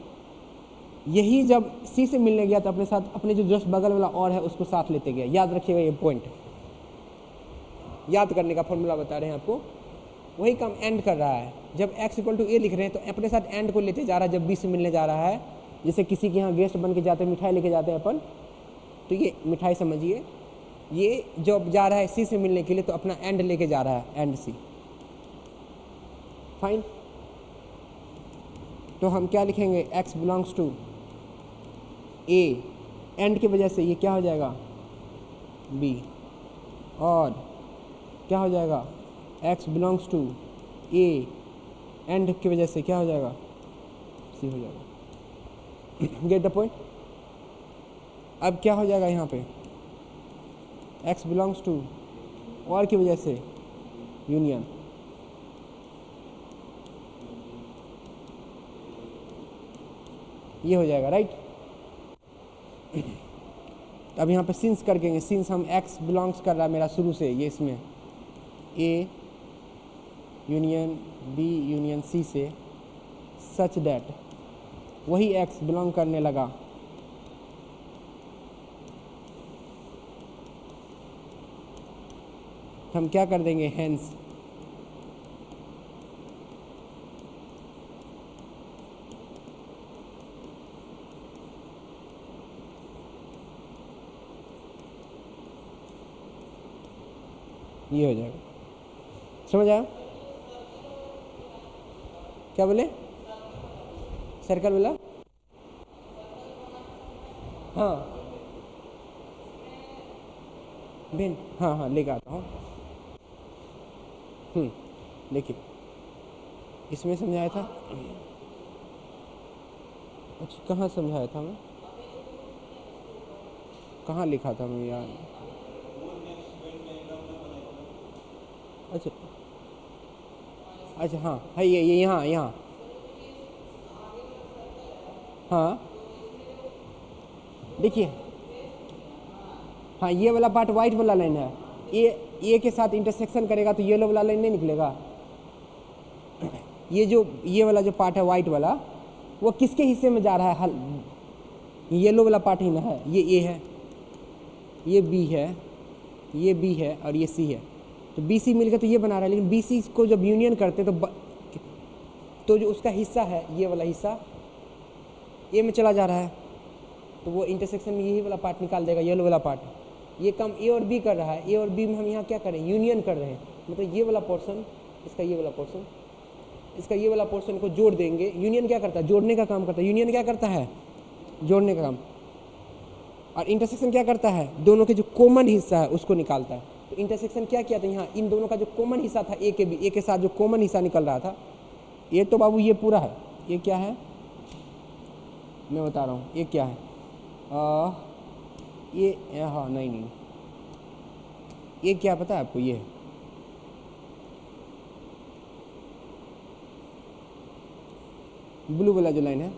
यही जब सी से मिलने गया तो अपने साथ अपने जो जस्ट बगल वाला और है उसको साथ लेते गया। याद रखिएगा ये पॉइंट, याद करने का फॉर्मूला बता रहे हैं आपको, वही काम एंड कर रहा है। जब x इक्वल टू ए लिख रहे हैं तो अपने साथ एंड को लेते जा रहा है, जब बी से मिलने जा रहा है, जैसे किसी के यहाँ गेस्ट बन के जाते हैं, मिठाई लेके जाते हैं अपन, तो ये मिठाई समझिए, ये जब जा रहा है सी से मिलने के लिए तो अपना एंड लेके जा रहा है, एंड सी, फाइन। तो हम क्या लिखेंगे, x belongs to A, and की वजह से ये क्या हो जाएगा, b, और क्या हो जाएगा, x belongs to A, and की वजह से क्या हो जाएगा, c हो जाएगा। Get the point. अब क्या हो जाएगा यहाँ पे, x बिलोंग्स टू और की वजह से यूनियन, ये हो जाएगा, राइट। अब यहाँ पे सिंस करके, सिंस हम x बिलोंग्स कर रहा है मेरा शुरू से, ये इसमें a union b union c से, सच दैट वही x बिलोंग करने लगा हम क्या कर देंगे, हेंस ये हो जाएगा। समझ आया क्या बोले, सर्कल बोला, हाँ बेन, हाँ हाँ लेकर आता हूँ। देखिए इसमें समझाया था, अच्छा कहाँ समझाया था मैं, कहाँ लिखा था मैं यार, अच्छा अच्छा हाँ है ये यहाँ हाँ देखिए, हाँ ये वाला पार्ट वाइट वाला लाइन है, ए के साथ इंटरसेक्शन करेगा तो येलो वाला लाइन नहीं निकलेगा। ये जो ये वाला जो पार्ट है वाइट वाला, वो किसके हिस्से में जा रहा है, येलो वाला पार्ट ही ना है, ये ए है, ये बी है, ये बी है और ये सी है, तो बी सी मिलकर तो ये बना रहा है, लेकिन बी सी को जब यूनियन करते तो जो उसका हिस्सा है ये वाला हिस्सा ए में चला जा रहा है, तो वो इंटरसेक्शन में यही वाला पार्ट निकाल देगा, येलो वाला पार्ट। ये काम ए और बी कर रहा है, ए और बी में हम यहाँ क्या करें, यूनियन कर रहे हैं, मतलब ये वाला पोर्शन इसका ये वाला पोर्शन इसका ये वाला पोर्शन को जोड़ देंगे। यूनियन क्या करता है, जोड़ने का काम करता है, यूनियन क्या करता है, जोड़ने का काम, और इंटरसेक्शन क्या करता है, दोनों के जो कॉमन हिस्सा है उसको निकालता है। तो इंटरसेक्शन क्या किया था, यहाँ इन दोनों का जो कॉमन हिस्सा था, ए के साथ जो कॉमन हिस्सा निकल रहा था, ये तो बाबू ये पूरा है, ये क्या है मैं बता रहा हूँ, ये क्या है, ये हाँ नहीं ये क्या पता है आपको, ये ब्लू वाला जो लाइन है,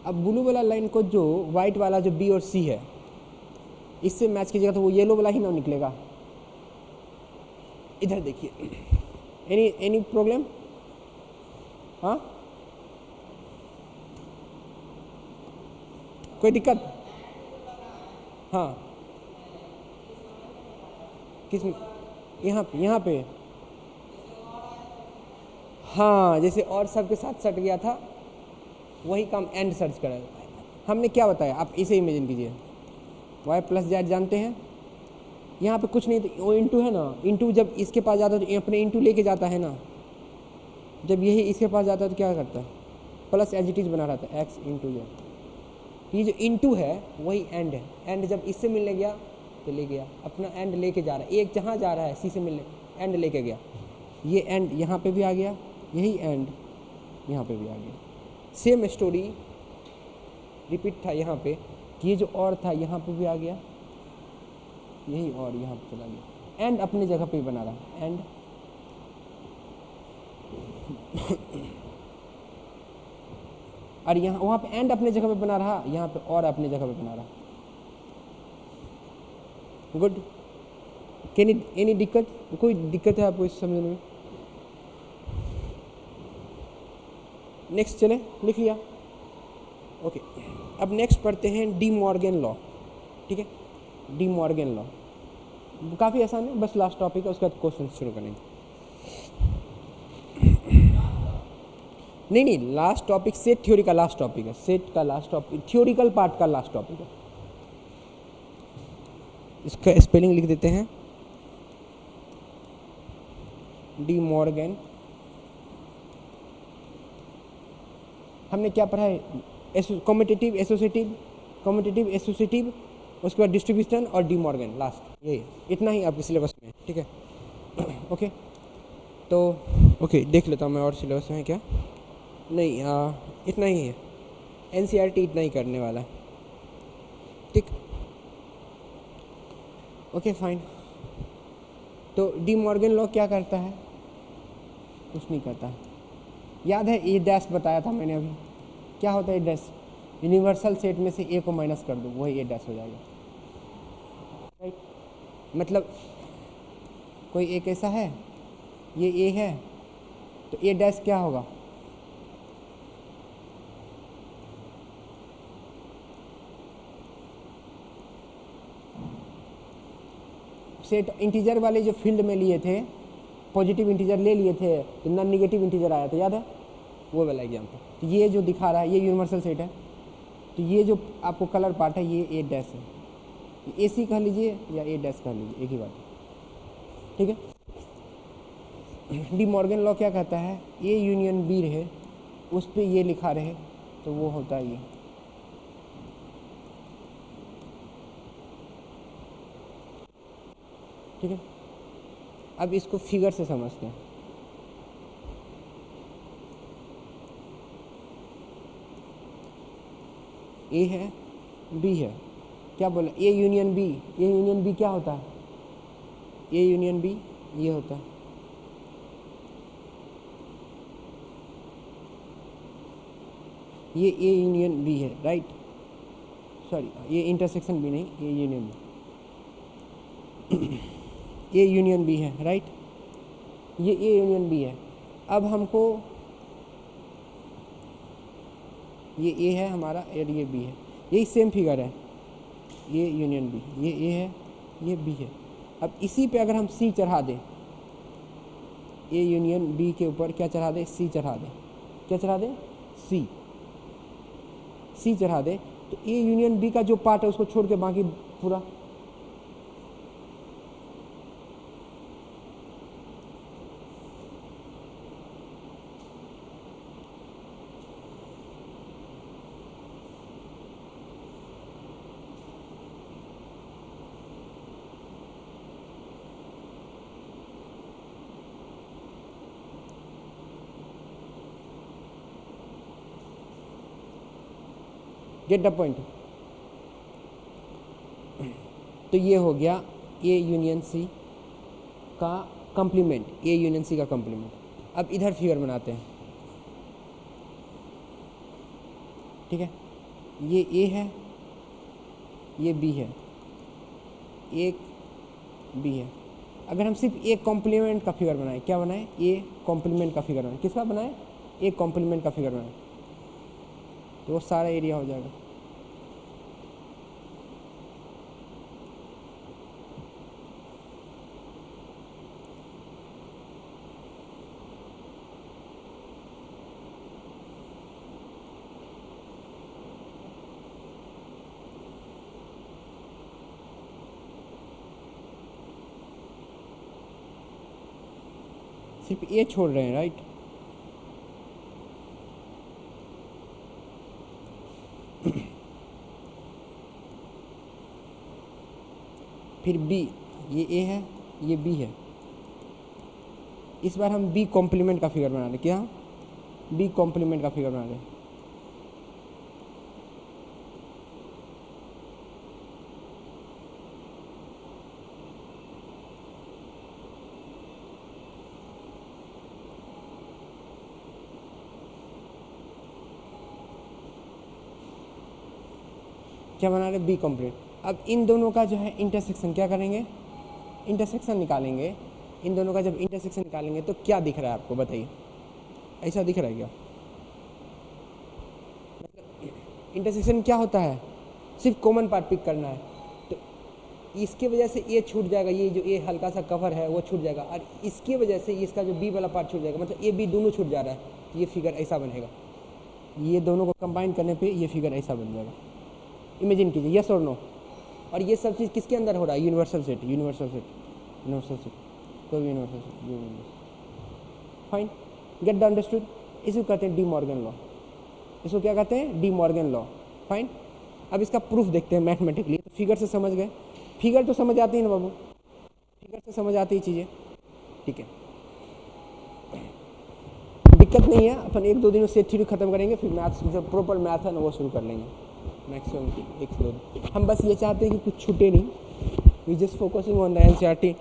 अब ब्लू वाला लाइन को जो वाइट वाला जो बी और सी है इससे मैच कीजिएगा तो वो येलो वाला ही ना निकलेगा। इधर देखिए, एनी प्रॉब्लम? हाँ, कोई दिक्कत? हाँ, किस में? यहाँ पे हाँ, जैसे और सब के साथ सट गया था वही काम एंड सर्च करें। हमने क्या बताया, आप इसे इमेजिन कीजिए, y प्लस जेड जानते हैं, यहाँ पे कुछ नहीं, वो इंटू है ना, इंटू जब इसके पास जाता है तो अपने इंटू लेके जाता है ना, जब यही इसके पास जाता है तो क्या करता है, प्लस एज इट इज बना रहता है x इंटू जेड। ये जो इंटू है वही एंड है, एंड जब इससे मिलने गया तो ले गया, अपना एंड लेके जा रहा है, एक जहाँ जा रहा है सी से मिलने एंड लेके गया, ये एंड यहाँ पे भी आ गया, यही एंड यहाँ पे भी आ गया। सेम स्टोरी रिपीट था यहाँ पे कि ये जो और था यहाँ पे भी आ गया, यही और यहाँ पे चला गया, एंड अपनी जगह पे ही बना रहा एंड और यहाँ वहाँ पे एंड अपने जगह पे बना रहा, यहाँ पे और अपने जगह पे बना रहा। गुड, एनी दिक्कत? कोई दिक्कत है आपको इस समझने में? नेक्स्ट चले, लिख लिया? ओके, अब नेक्स्ट पढ़ते हैं डी मॉर्गन लॉ। ठीक है, डी मॉर्गन लॉ काफ़ी आसान है, बस लास्ट टॉपिक है, उसके बाद क्वेश्चन शुरू करेंगे। नहीं, लास्ट टॉपिक सेट थ्योरी का लास्ट टॉपिक है, सेट का लास्ट टॉपिक, थ्योरिकल पार्ट का लास्ट टॉपिक है। इसका स्पेलिंग लिख देते हैं, डी मॉर्गन। हमने क्या पढ़ा है, कम्यूटेटिव एसोसिएटिव, उसके बाद डिस्ट्रीब्यूशन और डी मॉर्गन लास्ट, ये इतना ही आपके सिलेबस में। ठीक है, ओके, तो ओके देख लेता हूँ मैं और सिलेबस में क्या, नहीं इतना ही है, एनसीईआरटी इतना ही करने वाला है। ठीक, ओके फाइन। तो डी मॉर्गन लॉ क्या करता है? कुछ नहीं करता है, याद है ए डैश बताया था मैंने अभी, क्या होता है ए डैश? यूनिवर्सल सेट में से ए को माइनस कर दो, वही ए डैश हो जाएगा, राइट? मतलब कोई एक ऐसा है, ये ए है, तो ए डैश क्या होगा? सेट इंटीजर वाले जो फील्ड में लिए थे, पॉजिटिव इंटीजर ले लिए थे तो नॉन निगेटिव इंटीजर आया था, याद है? वो वाला एग्जाम्पल। तो ये जो दिखा रहा है ये यूनिवर्सल सेट है, तो ये जो आपको कलर पार्ट है ये ए डैश है, ए सी कह लीजिए या ए डैश कह लीजिए, एक ही बात है। ठीक है, डी मॉर्गन लॉ क्या कहता है, ए यूनियन बी रहे, उस पर ये लिखा रहे तो वो होता है ठीक है, अब इसको फिगर से समझते हैं। ए है, बी है, क्या बोला? A union B, A union B क्या होता है? ए यूनियन बी ये होता है, ये ए यूनियन बी है, राइट? सॉरी, ये इंटरसेक्शन बी नहीं, A union B, A union B है, राइट? ये ए यूनियन बी है। अब हमको ये ए है हमारा और ये बी है, यही सेम फिगर है, ये यूनियन बी, ये ए है, ये बी है। अब इसी पे अगर हम सी चढ़ा दें, ए यूनियन बी के ऊपर क्या चढ़ा दें? सी चढ़ा दें, क्या चढ़ा दें? सी चढ़ा दें, तो ए यूनियन बी का जो पार्ट है उसको छोड़ के बाकी पूरा गेट द पॉइंट। तो ये हो गया ए यूनियन सी का कॉम्प्लीमेंट, ए यूनियन सी का कॉम्प्लीमेंट। अब इधर फिगर बनाते हैं, ठीक है? ये ए है, ये बी है, एक बी है। अगर हम सिर्फ एक कॉम्प्लीमेंट का फिगर बनाएं, क्या बनाएं, ए कॉम्प्लीमेंट का फिगर बनाएं, किसका बनाएं, एक कॉम्प्लीमेंट का फिगर बनाएं, तो वो सारा एरिया हो जाएगा। सिर्फ ए छोड़ रहे हैं, राइट। फिर बी, ये ए है, ये बी है। इस बार हम बी कॉम्प्लीमेंट का फिगर बना रहे, क्या, बी कॉम्प्लीमेंट का फिगर बना रहे। क्या बना रहे, बी कॉम्प्लीमेंट। अब इन दोनों का जो है इंटरसेक्शन क्या करेंगे, इंटरसेक्शन निकालेंगे। इन दोनों का जब इंटरसेक्शन निकालेंगे तो क्या दिख रहा है आपको, बताइए, ऐसा दिख रहा है क्या। इंटरसेक्शन क्या होता है, सिर्फ कॉमन पार्ट पिक करना है, तो इसकी वजह से ये छूट जाएगा, ये जो ये हल्का सा कवर है वो छूट जाएगा, और इसकी वजह से इसका जो बी वाला पार्ट छूट जाएगा, मतलब ए बी दोनों छूट जा रहा है, तो ये फिगर ऐसा बनेगा। ये दोनों को कंबाइन करने पे ये फिगर ऐसा बन जाएगा। इमेजिन कीजिए, यस और नो। और ये सब चीज़ किसके अंदर हो रहा है, universal set, universal set, universal set, कोई भी universal set. Fine, get the understood. इसको कहते हैं डी मॉर्गन लॉ, इसको क्या कहते हैं, डी मॉर्गन लॉ। फाइन, अब इसका प्रूफ देखते हैं मैथमेटिकली। तो फिगर से समझ गए, फिगर तो समझ आती है ना बाबू, फिगर से समझ आती है चीज़ें, ठीक है, दिक्कत नहीं है। अपन एक दो दिन में सेट थ्योरी खत्म करेंगे, फिर मैथ्स जो प्रॉपर मैथ है ना वो शुरू कर लेंगे, मैक्सिमम एक दो। हम बस ये चाहते हैं कि कुछ छूटे नहीं, we just focusing on the NCERT.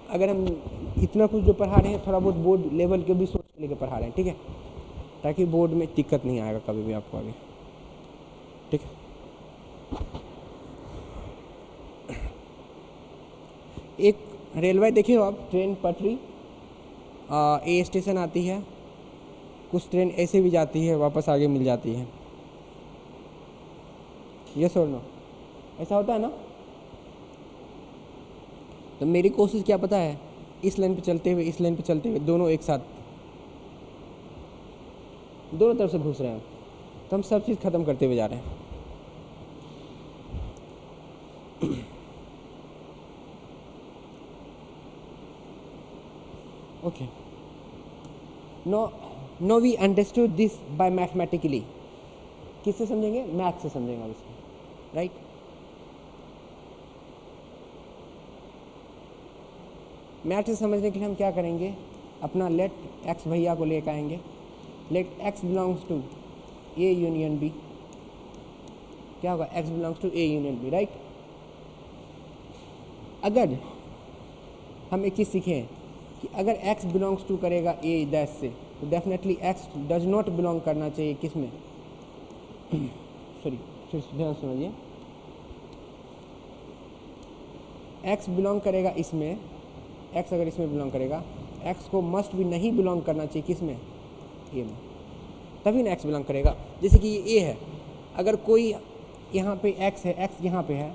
अगर हम इतना कुछ जो पढ़ा रहे हैं, थोड़ा बहुत बोर्ड लेवल के भी सोच लेके पढ़ा रहे हैं, ठीक है, ताकि बोर्ड में दिक्कत नहीं आएगा कभी भी आपको आगे, ठीक है। एक रेलवे देखिए आप, ट्रेन पटरी, ए स्टेशन आती है, कुछ ट्रेन ऐसे भी जाती है, वापस आगे मिल जाती है, यस और नो, ऐसा होता है ना। तो मेरी कोशिश क्या पता है, इस लाइन पे चलते हुए, इस लाइन पे चलते हुए, दोनों एक साथ, दोनों तरफ से घुस रहे हैं, तो हम सब चीज़ खत्म करते हुए जा रहे हैं। Okay, no we understood this by mathematically. किससे समझेंगे, मैथ से समझेंगे अब इसको, राइट। मैथ से समझने के लिए हम क्या करेंगे, अपना लेट एक्स भैया को लेकर आएंगे। Let x belongs to A union B, क्या होगा, x belongs to A union B, right. अगर हम एक चीज़ सीखें कि अगर x बिलोंग्स टू करेगा a डैश से, तो definitely x does not belong करना चाहिए किस में, सॉरी फिर ध्यान समझिए, x बिलोंग करेगा इसमें, x अगर इसमें बिलोंग करेगा, x को मस्ट भी नहीं बिलोंग करना चाहिए किस में, a में, तभी ना x बिलोंग करेगा। जैसे कि ये a है, अगर कोई यहाँ पे x है, x यहाँ पे है,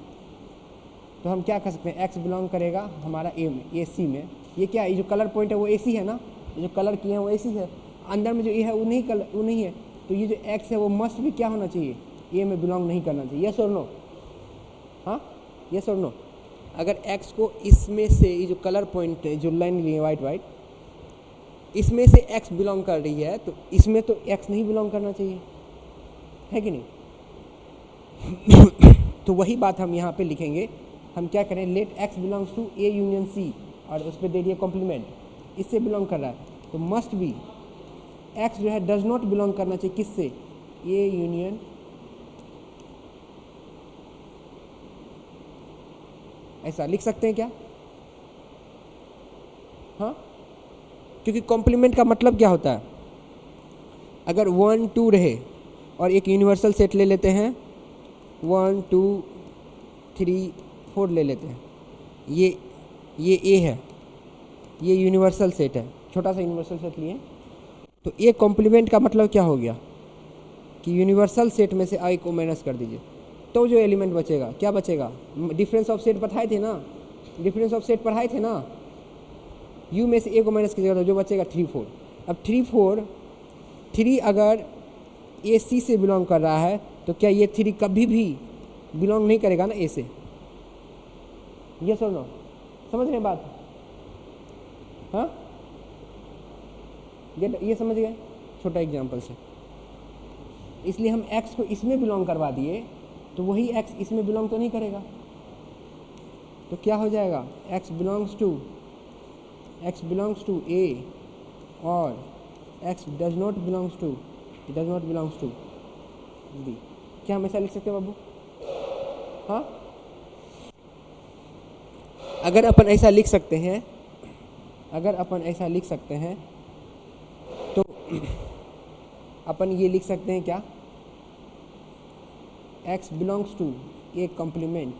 तो हम क्या कर सकते हैं, x बिलोंग करेगा हमारा a में, a c में। ये क्या है, ये जो कलर पॉइंट है वो AC है ना, ये जो कलर किए हैं वो AC है, अंदर में जो ए है वो नहीं कलर, वो नहीं है, तो ये जो x है वो मस्ट भी क्या होना चाहिए, ए में बिलोंग नहीं करना चाहिए, यस और नो, हाँ यस और नो। अगर x को इसमें से, ये जो कलर पॉइंट है, जो लाइन ली है वाइट वाइट, इसमें से x बिलोंग कर रही है, तो इसमें तो x नहीं बिलोंग करना चाहिए, है कि नहीं। तो वही बात हम यहाँ पे लिखेंगे, हम क्या करें, let x belongs to a union c, और उस पर दे दिए कॉम्प्लीमेंट, इससे बिलोंग कर रहा है, तो मस्ट भी x जो है डज नॉट बिलोंग करना चाहिए किससे, a यूनियन, ऐसा लिख सकते हैं क्या, हाँ, क्योंकि कॉम्प्लीमेंट का मतलब क्या होता है, अगर 1 2 रहे और एक यूनिवर्सल सेट ले लेते हैं, 1 2 3 4 ले लेते हैं, ये ए है, ये यूनिवर्सल सेट है, छोटा सा यूनिवर्सल सेट लिए। तो ए कॉम्प्लीमेंट का मतलब क्या हो गया कि यूनिवर्सल सेट में से आई को माइनस कर दीजिए, तो जो एलिमेंट बचेगा क्या बचेगा, डिफरेंस ऑफ सेट पढ़ाए थे ना, डिफरेंस ऑफ सेट पढ़ाए थे ना, यू में से ए को माइनस कीजिएगा तो जो बचेगा 3 4। अब 3 4 3 अगर ए सी से बिलोंग कर रहा है तो क्या ये 3 कभी भी बिलोंग नहीं करेगा ना ए से, ये सुन लो, समझ रहे हैं बात, हाँ ये समझ गए छोटा एग्जाम्पल से। इसलिए हम x को इसमें बिलोंग करवा दिए तो वही x इसमें बिलोंग तो नहीं करेगा, तो क्या हो जाएगा x बिलोंग्स टू a और x does not belongs to b। क्या हम ऐसा लिख सकते हैं बाबू, हाँ अगर अपन ऐसा लिख सकते हैं तो अपन ये लिख सकते हैं क्या, x belongs to A complement,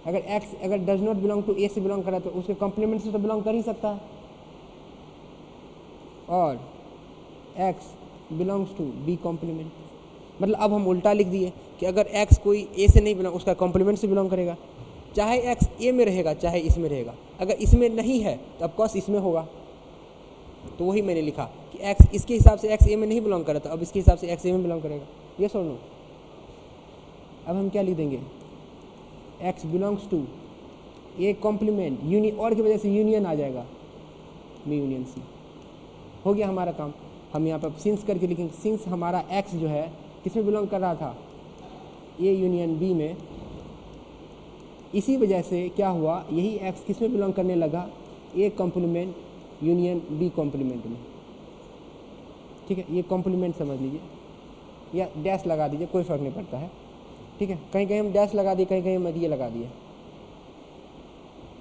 अगर x अगर does not belong to A से बिलोंग कर रहा है तो उसके कॉम्प्लीमेंट से तो बिलोंग कर ही सकता है, और x belongs to B complement. मतलब अब हम उल्टा लिख दिए कि अगर x कोई ए से नहीं बिलोंग, उसका कॉम्प्लीमेंट से बिलोंग करेगा, चाहे x ए में रहेगा चाहे इसमें रहेगा, अगर इसमें नहीं है तो ऑफकोर्स इसमें होगा। तो वही मैंने लिखा कि x इसके हिसाब से x ए में नहीं बिलोंग कर रहा था, अब इसके हिसाब से x ए में बिलोंग करेगा, ये सुन लो। अब हम क्या लिख देंगे, x belongs to A complement union, और की वजह से यूनियन आ जाएगा, बी यूनियन सी, हो गया हमारा काम। हम यहाँ पर सिंस करके लिखेंगे, सिंस हमारा x जो है किस में बिलोंग कर रहा था, ए यूनियन बी में, इसी वजह से क्या हुआ, यही x किस में बिलोंग करने लगा, A complement union B complement में। ठीक है, ये कॉम्प्लीमेंट समझ लीजिए, या डैश लगा दीजिए, कोई फ़र्क नहीं पड़ता है। ठीक है, कहीं कहीं हम डैश लगा दिए, कहीं कहीं हम ये लगा दिए।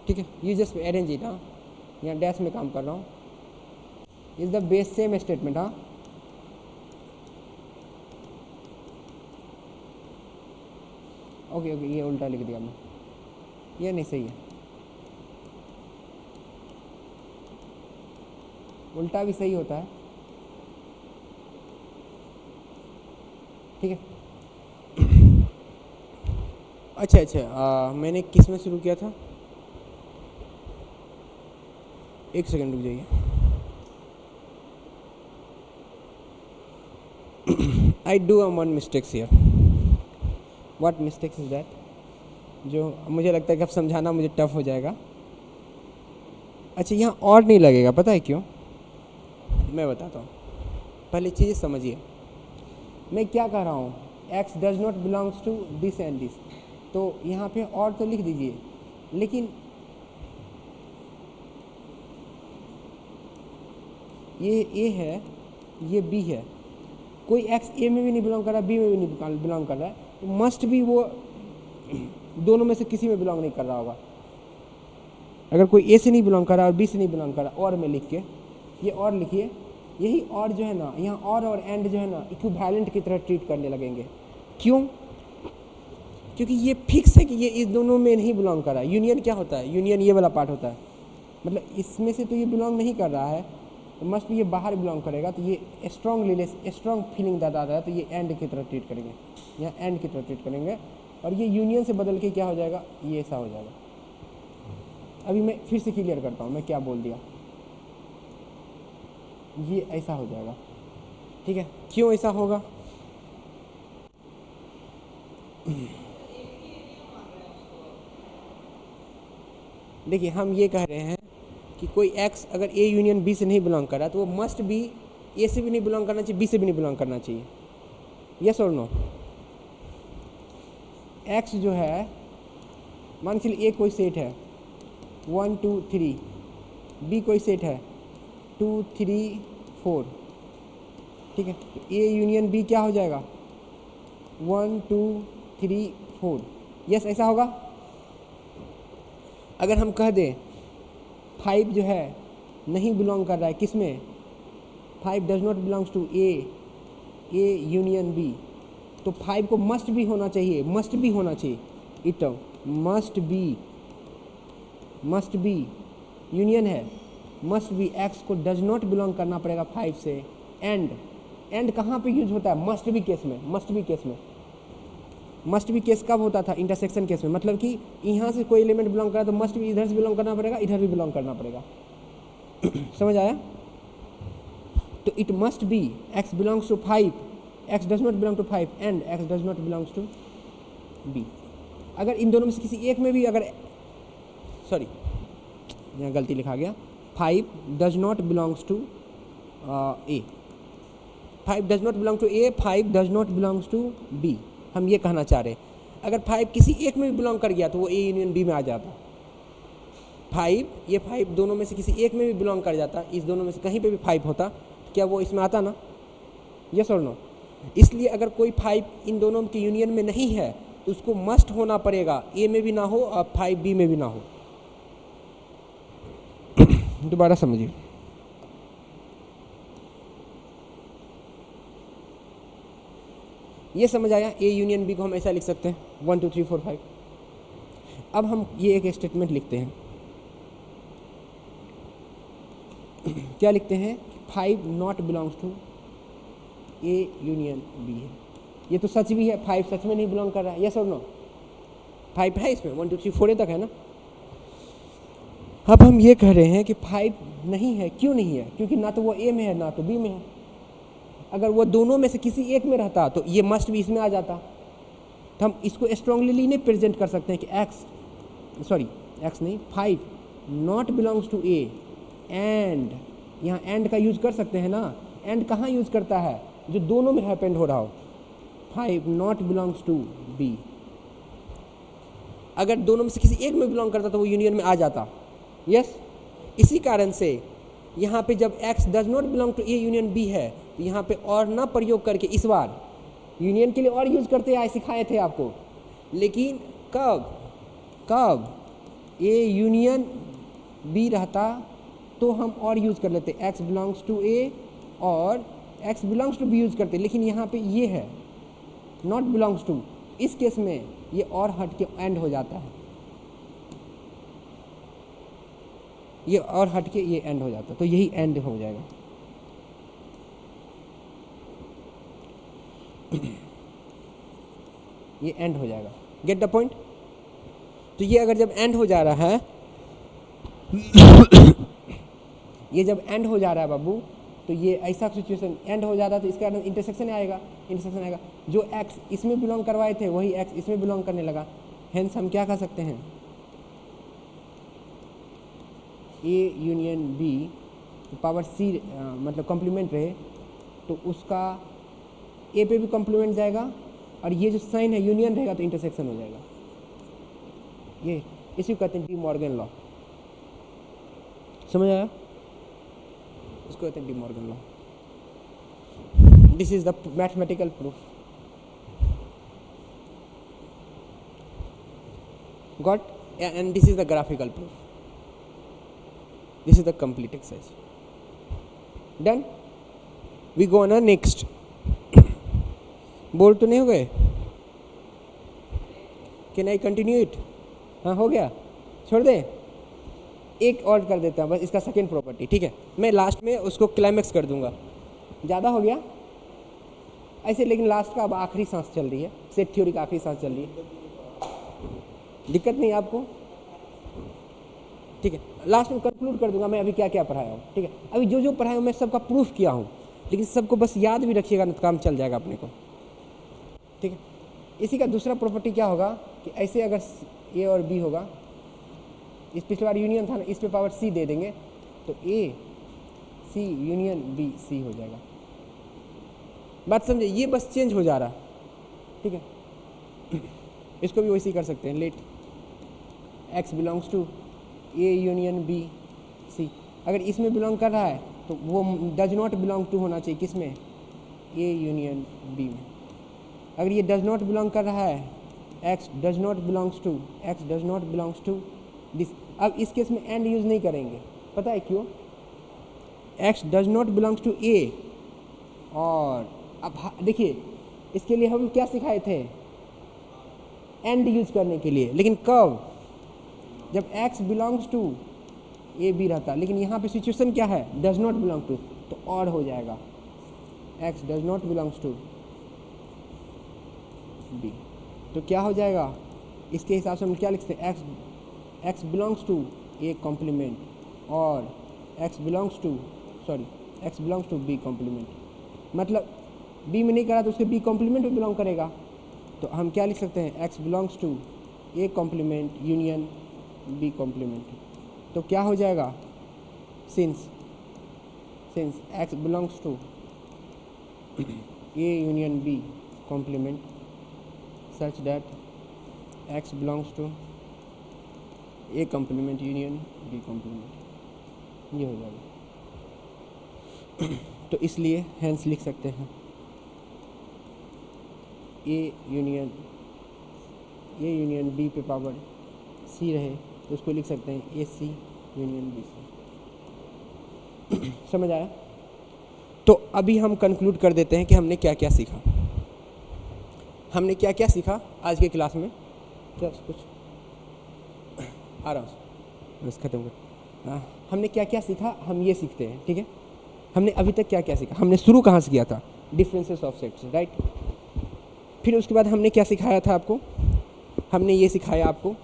ठीक है, यू जस्ट अरेंज इट, हाँ यहाँ डैश में काम कर रहा हूँ, is the base same statement, हाँ ओके ओके, ये उल्टा लिख दिया मैं, ये नहीं सही है, उल्टा भी सही होता है। ठीक है, अच्छा मैंने किस में शुरू किया था, एक सेकंड रुक जाइए। I do one mistakes here. What mistakes is that? जो मुझे लगता है कि अब समझाना मुझे टफ हो जाएगा। अच्छा, यहाँ और नहीं लगेगा, पता है क्यों, मैं बताता हूँ, पहले चीज़ समझिए मैं क्या कह रहा हूँ, x does not belongs to this and this, तो यहाँ पे और तो लिख दीजिए, लेकिन ये a है, ये b है, कोई x a में भी नहीं बिलोंग कर रहा, b में भी नहीं बिलोंग कर रहा है, तो मस्ट भी वो दोनों में से किसी में बिलोंग नहीं कर रहा होगा। अगर कोई a से नहीं बिलोंग कर रहा और b से नहीं बिलोंग कर रहा, और में लिख के ये और लिखिए, यही और जो है ना, यहाँ और एंड जो है ना इक्विवेलेंट की तरह ट्रीट करने लगेंगे। क्यों, क्योंकि ये फिक्स है कि ये इस दोनों में नहीं बिलोंग कर रहा है। यूनियन क्या होता है, यूनियन ये वाला पार्ट होता है, मतलब इसमें से तो ये बिलोंग नहीं कर रहा है, तो मस्ट भी ये बाहर बिलोंग करेगा, तो ये स्ट्रॉन्ग फीलिंग ज़्यादा आता है, तो ये एंड की तरह ट्रीट करेंगे, यहाँ एंड की तरह ट्रीट करेंगे, और ये यूनियन से बदल के क्या हो जाएगा, ये ऐसा हो जाएगा। अभी मैं फिर से क्लियर करता हूँ मैं क्या बोल दिया, ये ऐसा हो जाएगा। ठीक है, क्यों ऐसा होगा, देखिए हम ये कह रहे हैं कि कोई x अगर a यूनियन b से नहीं बिलोंग कर रहा तो वो मस्ट भी a से भी नहीं बिलोंग करना चाहिए, b से भी नहीं बिलोंग करना चाहिए, यस और नो। x जो है, मान के चलिए a कोई सेट है 1 2 3, b कोई सेट है 2 3 4, ठीक है, तो a यूनियन b क्या हो जाएगा 1 2 3 4, यस ऐसा होगा। अगर हम कह दें 5 जो है नहीं बिलोंग कर रहा है किस में, 5 does not belongs to A union B, तो 5 को मस्ट भी होना चाहिए, मस्ट भी होना चाहिए, इट मस्ट बी यूनियन है, मस्ट बी, एक्स को डज नॉट बिलोंग करना पड़ेगा 5 से। एंड कहाँ पे यूज होता है? मस्ट बी केस में, मस्ट बी केस में। मस्ट बी केस कब होता था? इंटरसेक्शन केस में, मतलब कि यहाँ से कोई एलिमेंट बिलोंग करा तो मस्ट भी इधर से बिलोंग करना पड़ेगा, इधर भी बिलोंग करना पड़ेगा। समझ आया? तो it must be x belongs to 5, x does not belong to 5 and x does not belongs to B. अगर इन दोनों में से किसी एक में भी, अगर सॉरी यहाँ गलती लिखा गया, 5 does not belongs to A, 5 does not belong to A, 5 does not belongs to B, हम ये कहना चाह रहे हैं। अगर 5 किसी एक में भी बिलोंग कर गया तो वो ए यूनियन बी में आ जाता। 5, ये 5 दोनों में से किसी एक में भी बिलोंग कर जाता, इस दोनों में से कहीं पे भी 5 होता, क्या वो इसमें आता ना? यस और नो? इसलिए अगर कोई 5 इन दोनों के यूनियन में नहीं है तो उसको मस्ट होना पड़ेगा, ए में भी ना हो और 5 बी में भी ना हो। दोबारा समझिए, ये समझ आया? ए यूनियन बी को हम ऐसा लिख सकते हैं 1 2 3 4 5। अब हम ये एक स्टेटमेंट लिखते हैं, क्या लिखते हैं? 5 not belongs to A union B है। ये तो सच भी है, 5 सच में नहीं बिलोंग कर रहा है, यस और नो? 5 है इसमें, 1 2 3 4 तक है ना। अब हम ये कह रहे हैं कि 5 नहीं है, क्यों नहीं है? क्योंकि ना तो वो ए में है ना तो बी में है। अगर वो दोनों में से किसी एक में रहता तो ये मस्ट भी इसमें आ जाता। तो हम इसको स्ट्रांगली नहीं प्रेजेंट कर सकते हैं कि एक्स नहीं, 5 not belongs to A and, यहाँ एंड का यूज कर सकते हैं ना। एंड कहाँ यूज करता है? जो दोनों में हैपेंड हो रहा हो। 5 नॉट बिलोंग्स टू बी, अगर दोनों में से किसी एक में बिलोंग करता तो वो यूनियन में आ जाता। यस, इसी कारण से यहाँ पे जब x does not belong to A union B है तो यहाँ पे और ना प्रयोग करके इस बार यूनियन के लिए और यूज करते आए, सिखाए थे आपको। लेकिन कब ए यूनियन बी रहता तो हम और यूज कर लेते, x बिलोंग्स टू ए और x belongs to B use करते। लेकिन यहाँ पे ये है नॉट बिलोंग्स टू, इस केस में ये और हट के एंड हो जाता है, ये और हट के ये एंड हो जाता, तो यही एंड हो जाएगा। ये एंड हो जाएगा, गेट द पॉइंट? तो ये अगर जब एंड हो जा रहा है ये जब एंड हो जा रहा है बाबू, तो ये ऐसा सिचुएशन एंड हो जाता है तो इसका इंटरसेक्शन आएगा, जो एक्स इसमें बिलोंग करवाए थे वही एक्स इसमें बिलोंग करने लगा। हेंस हम क्या कह सकते हैं? ए यूनियन बी पावर सी मतलब कॉम्प्लीमेंट रहे तो उसका ए पे भी कॉम्प्लीमेंट जाएगा और ये जो साइन है यूनियन रहेगा तो इंटरसेक्शन हो जाएगा। ये इसी को कहते हैं डी मॉर्गन लॉ। समझ आया? इसको कहते हैं D Morgan law. This is the mathematical proof. Got? And this is the graphical proof. This is the complete exercise. Done? We go on next. Bore तो नहीं हो गए? Can I continue it? हाँ, हो गया, छोड़ दे। एक और कर देता हूँ बस, इसका सेकेंड प्रॉपर्टी, ठीक है? मैं लास्ट में उसको क्लाइमेक्स कर दूंगा। ज़्यादा हो गया ऐसे, लेकिन लास्ट का अब आखिरी सांस चल रही है, सेट थ्योरी का आखिरी सांस चल रही है। दिक्कत नहीं आपको? ठीक है, लास्ट में कंक्लूड कर दूंगा मैं अभी क्या क्या पढ़ाया हूँ। ठीक है, अभी जो जो पढ़ाया हूँ मैं सबका प्रूफ किया हूँ, लेकिन सबको बस याद भी रखिएगा ना तो काम चल जाएगा अपने को। ठीक है, इसी का दूसरा प्रॉपर्टी क्या होगा कि ऐसे अगर ए और बी होगा, इस पिछली बार यूनियन था ना, इस पे पावर सी दे देंगे तो ए सी यूनियन बी सी हो जाएगा। बात समझे? ये बस चेंज हो जा रहा है। ठीक है, इसको भी वैसे ही कर सकते हैं। Let x belongs to A union B C, अगर इसमें बिलोंग कर रहा है तो वो डज नॉट बिलोंग टू होना चाहिए किसमें? ए यूनियन बी में। अगर ये डज नॉट बिलोंग कर रहा है, x does not belongs to this. अब इस केस में एंड यूज नहीं करेंगे, पता है क्यों? X does not belongs to A, और अब देखिए इसके लिए हम क्या सिखाए थे, एंड यूज करने के लिए, लेकिन कब, जब x belongs to A B रहता, लेकिन यहाँ पे सिचुएशन क्या है, डज नॉट बिलोंग टू, तो और हो जाएगा x does not belongs to B, तो क्या हो जाएगा, इसके हिसाब से हम क्या लिखते हैं, x belongs to A complement और x belongs to B complement, मतलब b में नहीं करा तो उसके b कॉम्प्लीमेंट में बिलोंग करेगा, तो हम क्या लिख सकते हैं, x belongs to A complement union B complement, तो क्या हो जाएगा, since x belongs to A union B complement such that x belongs to A complement union B complement, ये हो जाएगा। तो इसलिए हैंस लिख सकते हैं ए यूनियन बी पे पावर सी रहे तो उसको लिख सकते हैं ए सी यूनियन बी सी। समझ आया? तो अभी हम कंक्लूड कर देते हैं कि हमने क्या क्या सीखा। हमने क्या क्या सीखा आज के क्लास में, क्या कुछ आ रहा हूँ बस ख़त्म कर। हमने क्या क्या सीखा, हम ये सीखते हैं, ठीक है। हमने अभी तक क्या क्या सीखा, हमने शुरू कहाँ से किया था, डिफरेंसेस ऑफ सेट्स, राइट। फिर उसके बाद हमने क्या सिखाया था आपको, हमने ये सिखाया आपको,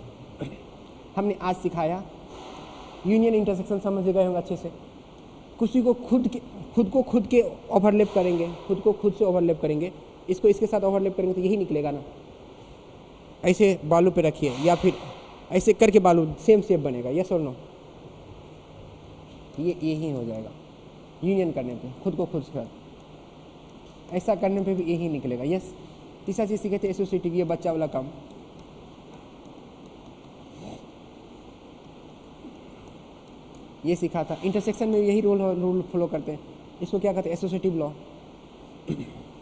हमने आज सिखाया यूनियन इंटरसेक्शन, समझ गए होंगे अच्छे से। किसी को खुद के ओवरलैप करेंगे, खुद को खुद से ओवरलैप करेंगे, इसको इसके साथ ओवरलैप करेंगे तो यही निकलेगा ना। ऐसे बालू पे रखिए या फिर ऐसे करके बालू सेम शेप बनेगा, यस और नो, ये यही हो जाएगा। यूनियन करने पे खुद को खुद से ऐसा करने पे भी यही निकलेगा, यस। तीसरा चीज़ सीखे थे एसोसिएटिव, ये बच्चा वाला काम, ये सीखा था। इंटरसेक्शन में यही रूल फॉलो करते हैं, इसको क्या कहते हैं, एसोसिएटिव लॉ।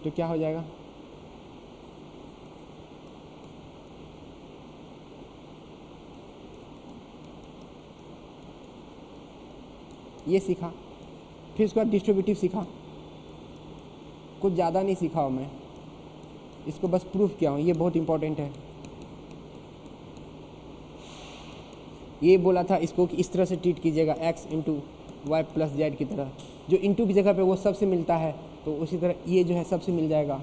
तो क्या हो जाएगा, ये सीखा। फिर उसके बाद डिस्ट्रीब्यूटिव सीखा, कुछ ज़्यादा नहीं सीखा हूँ मैं, इसको बस प्रूफ किया हूँ, ये बहुत इंपॉर्टेंट है। ये बोला था इसको कि इस तरह से ट्रीट कीजिएगा, x into Y plus Z की तरह, जो इंटू की जगह पे वो सबसे मिलता है, तो उसी तरह ये जो है सबसे मिल जाएगा।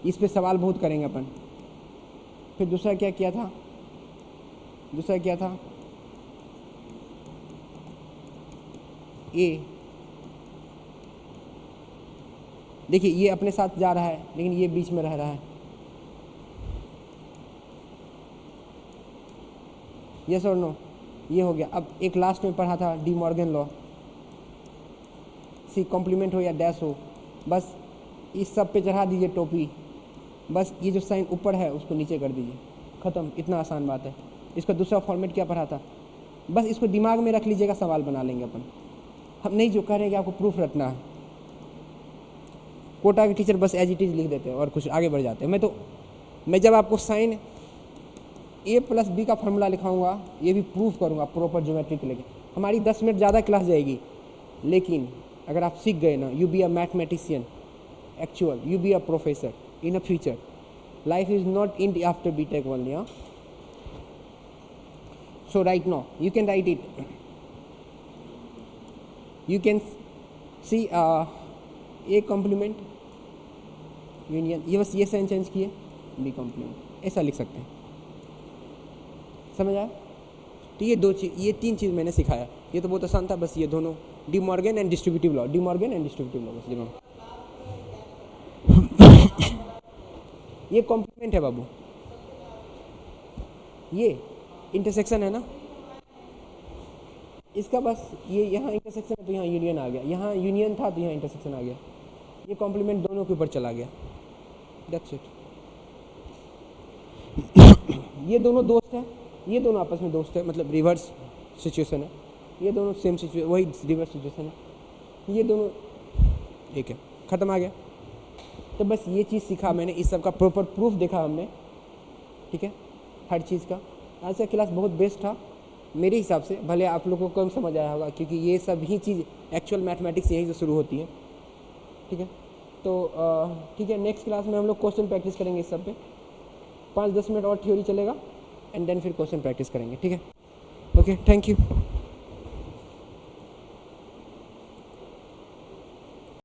इस पे सवाल बहुत करेंगे अपन। फिर दूसरा क्या किया था, ए, देखिए ये अपने साथ जा रहा है लेकिन ये बीच में रह रहा है, यस और नो, ये हो गया। अब एक लास्ट में पढ़ा था De Morgan law, C complement हो या डैश हो, बस इस सब पे चढ़ा दीजिए टोपी, बस ये जो साइन ऊपर है उसको नीचे कर दीजिए, ख़त्म। इतना आसान बात है। इसका दूसरा फॉर्मेट क्या पढ़ा था, बस इसको दिमाग में रख लीजिएगा, सवाल बना लेंगे अपन। हम नहीं जो कह रहे हैं कि आपको प्रूफ रखना है, कोटा के टीचर बस एज इट इज़ लिख देते हैं और कुछ आगे बढ़ जाते हैं। मैं जब आपको साइन ए प्लस बी का फॉर्मूला लिखाऊंगा, ये भी प्रूफ करूंगा प्रॉपर ज्योमेट्रिक लेके, हमारी 10 मिनट ज़्यादा क्लास जाएगी। लेकिन अगर आप सीख गए ना, you be a mathematician actual, you be a professor in a future. Life is not in after BTech only, हाँ। So right now you can write it, you can see A complement union, ये बस ये sign change किए, B complement, ऐसा लिख सकते हैं। समझ आया? तो ये ये तीन चीज़ मैंने सिखाया, ये तो बहुत आसान था। बस ये दोनों De Morgan and distributive law, बस दोनों। ये कॉम्प्लीमेंट है बाबू, ये इंटरसेक्शन है ना, इसका बस ये यहाँ इंटरसेक्शन है तो यहाँ यूनियन आ गया, यहाँ यूनियन था तो यहाँ इंटरसेक्शन आ गया, ये कॉम्प्लीमेंट दोनों के ऊपर चला गया, दैट्स इट। ये दोनों दोस्त हैं, ये दोनों आपस में दोस्त है, मतलब रिवर्स सिचुएशन है, ये दोनों सेम सिचुएशन, वही रिवर्स सिचुएशन है, ये दोनों एक है, ख़त्म आ गया। तो बस ये चीज़ सीखा मैंने, इस सब का प्रॉपर प्रूफ देखा हमने, ठीक है, हर चीज़ का। आज का क्लास बहुत बेस्ट था, मेरे हिसाब से, भले आप लोगों को कम समझ आया होगा, क्योंकि ये सब ही चीज़ एक्चुअल मैथमेटिक्स यहीं से शुरू होती है। ठीक है, तो ठीक है, नेक्स्ट क्लास में हम लोग क्वेश्चन प्रैक्टिस करेंगे इस सब पे। 5-10 मिनट और थ्योरी चलेगा एंड देन फिर क्वेश्चन प्रैक्टिस करेंगे। ठीक है, ओके, थैंक यू।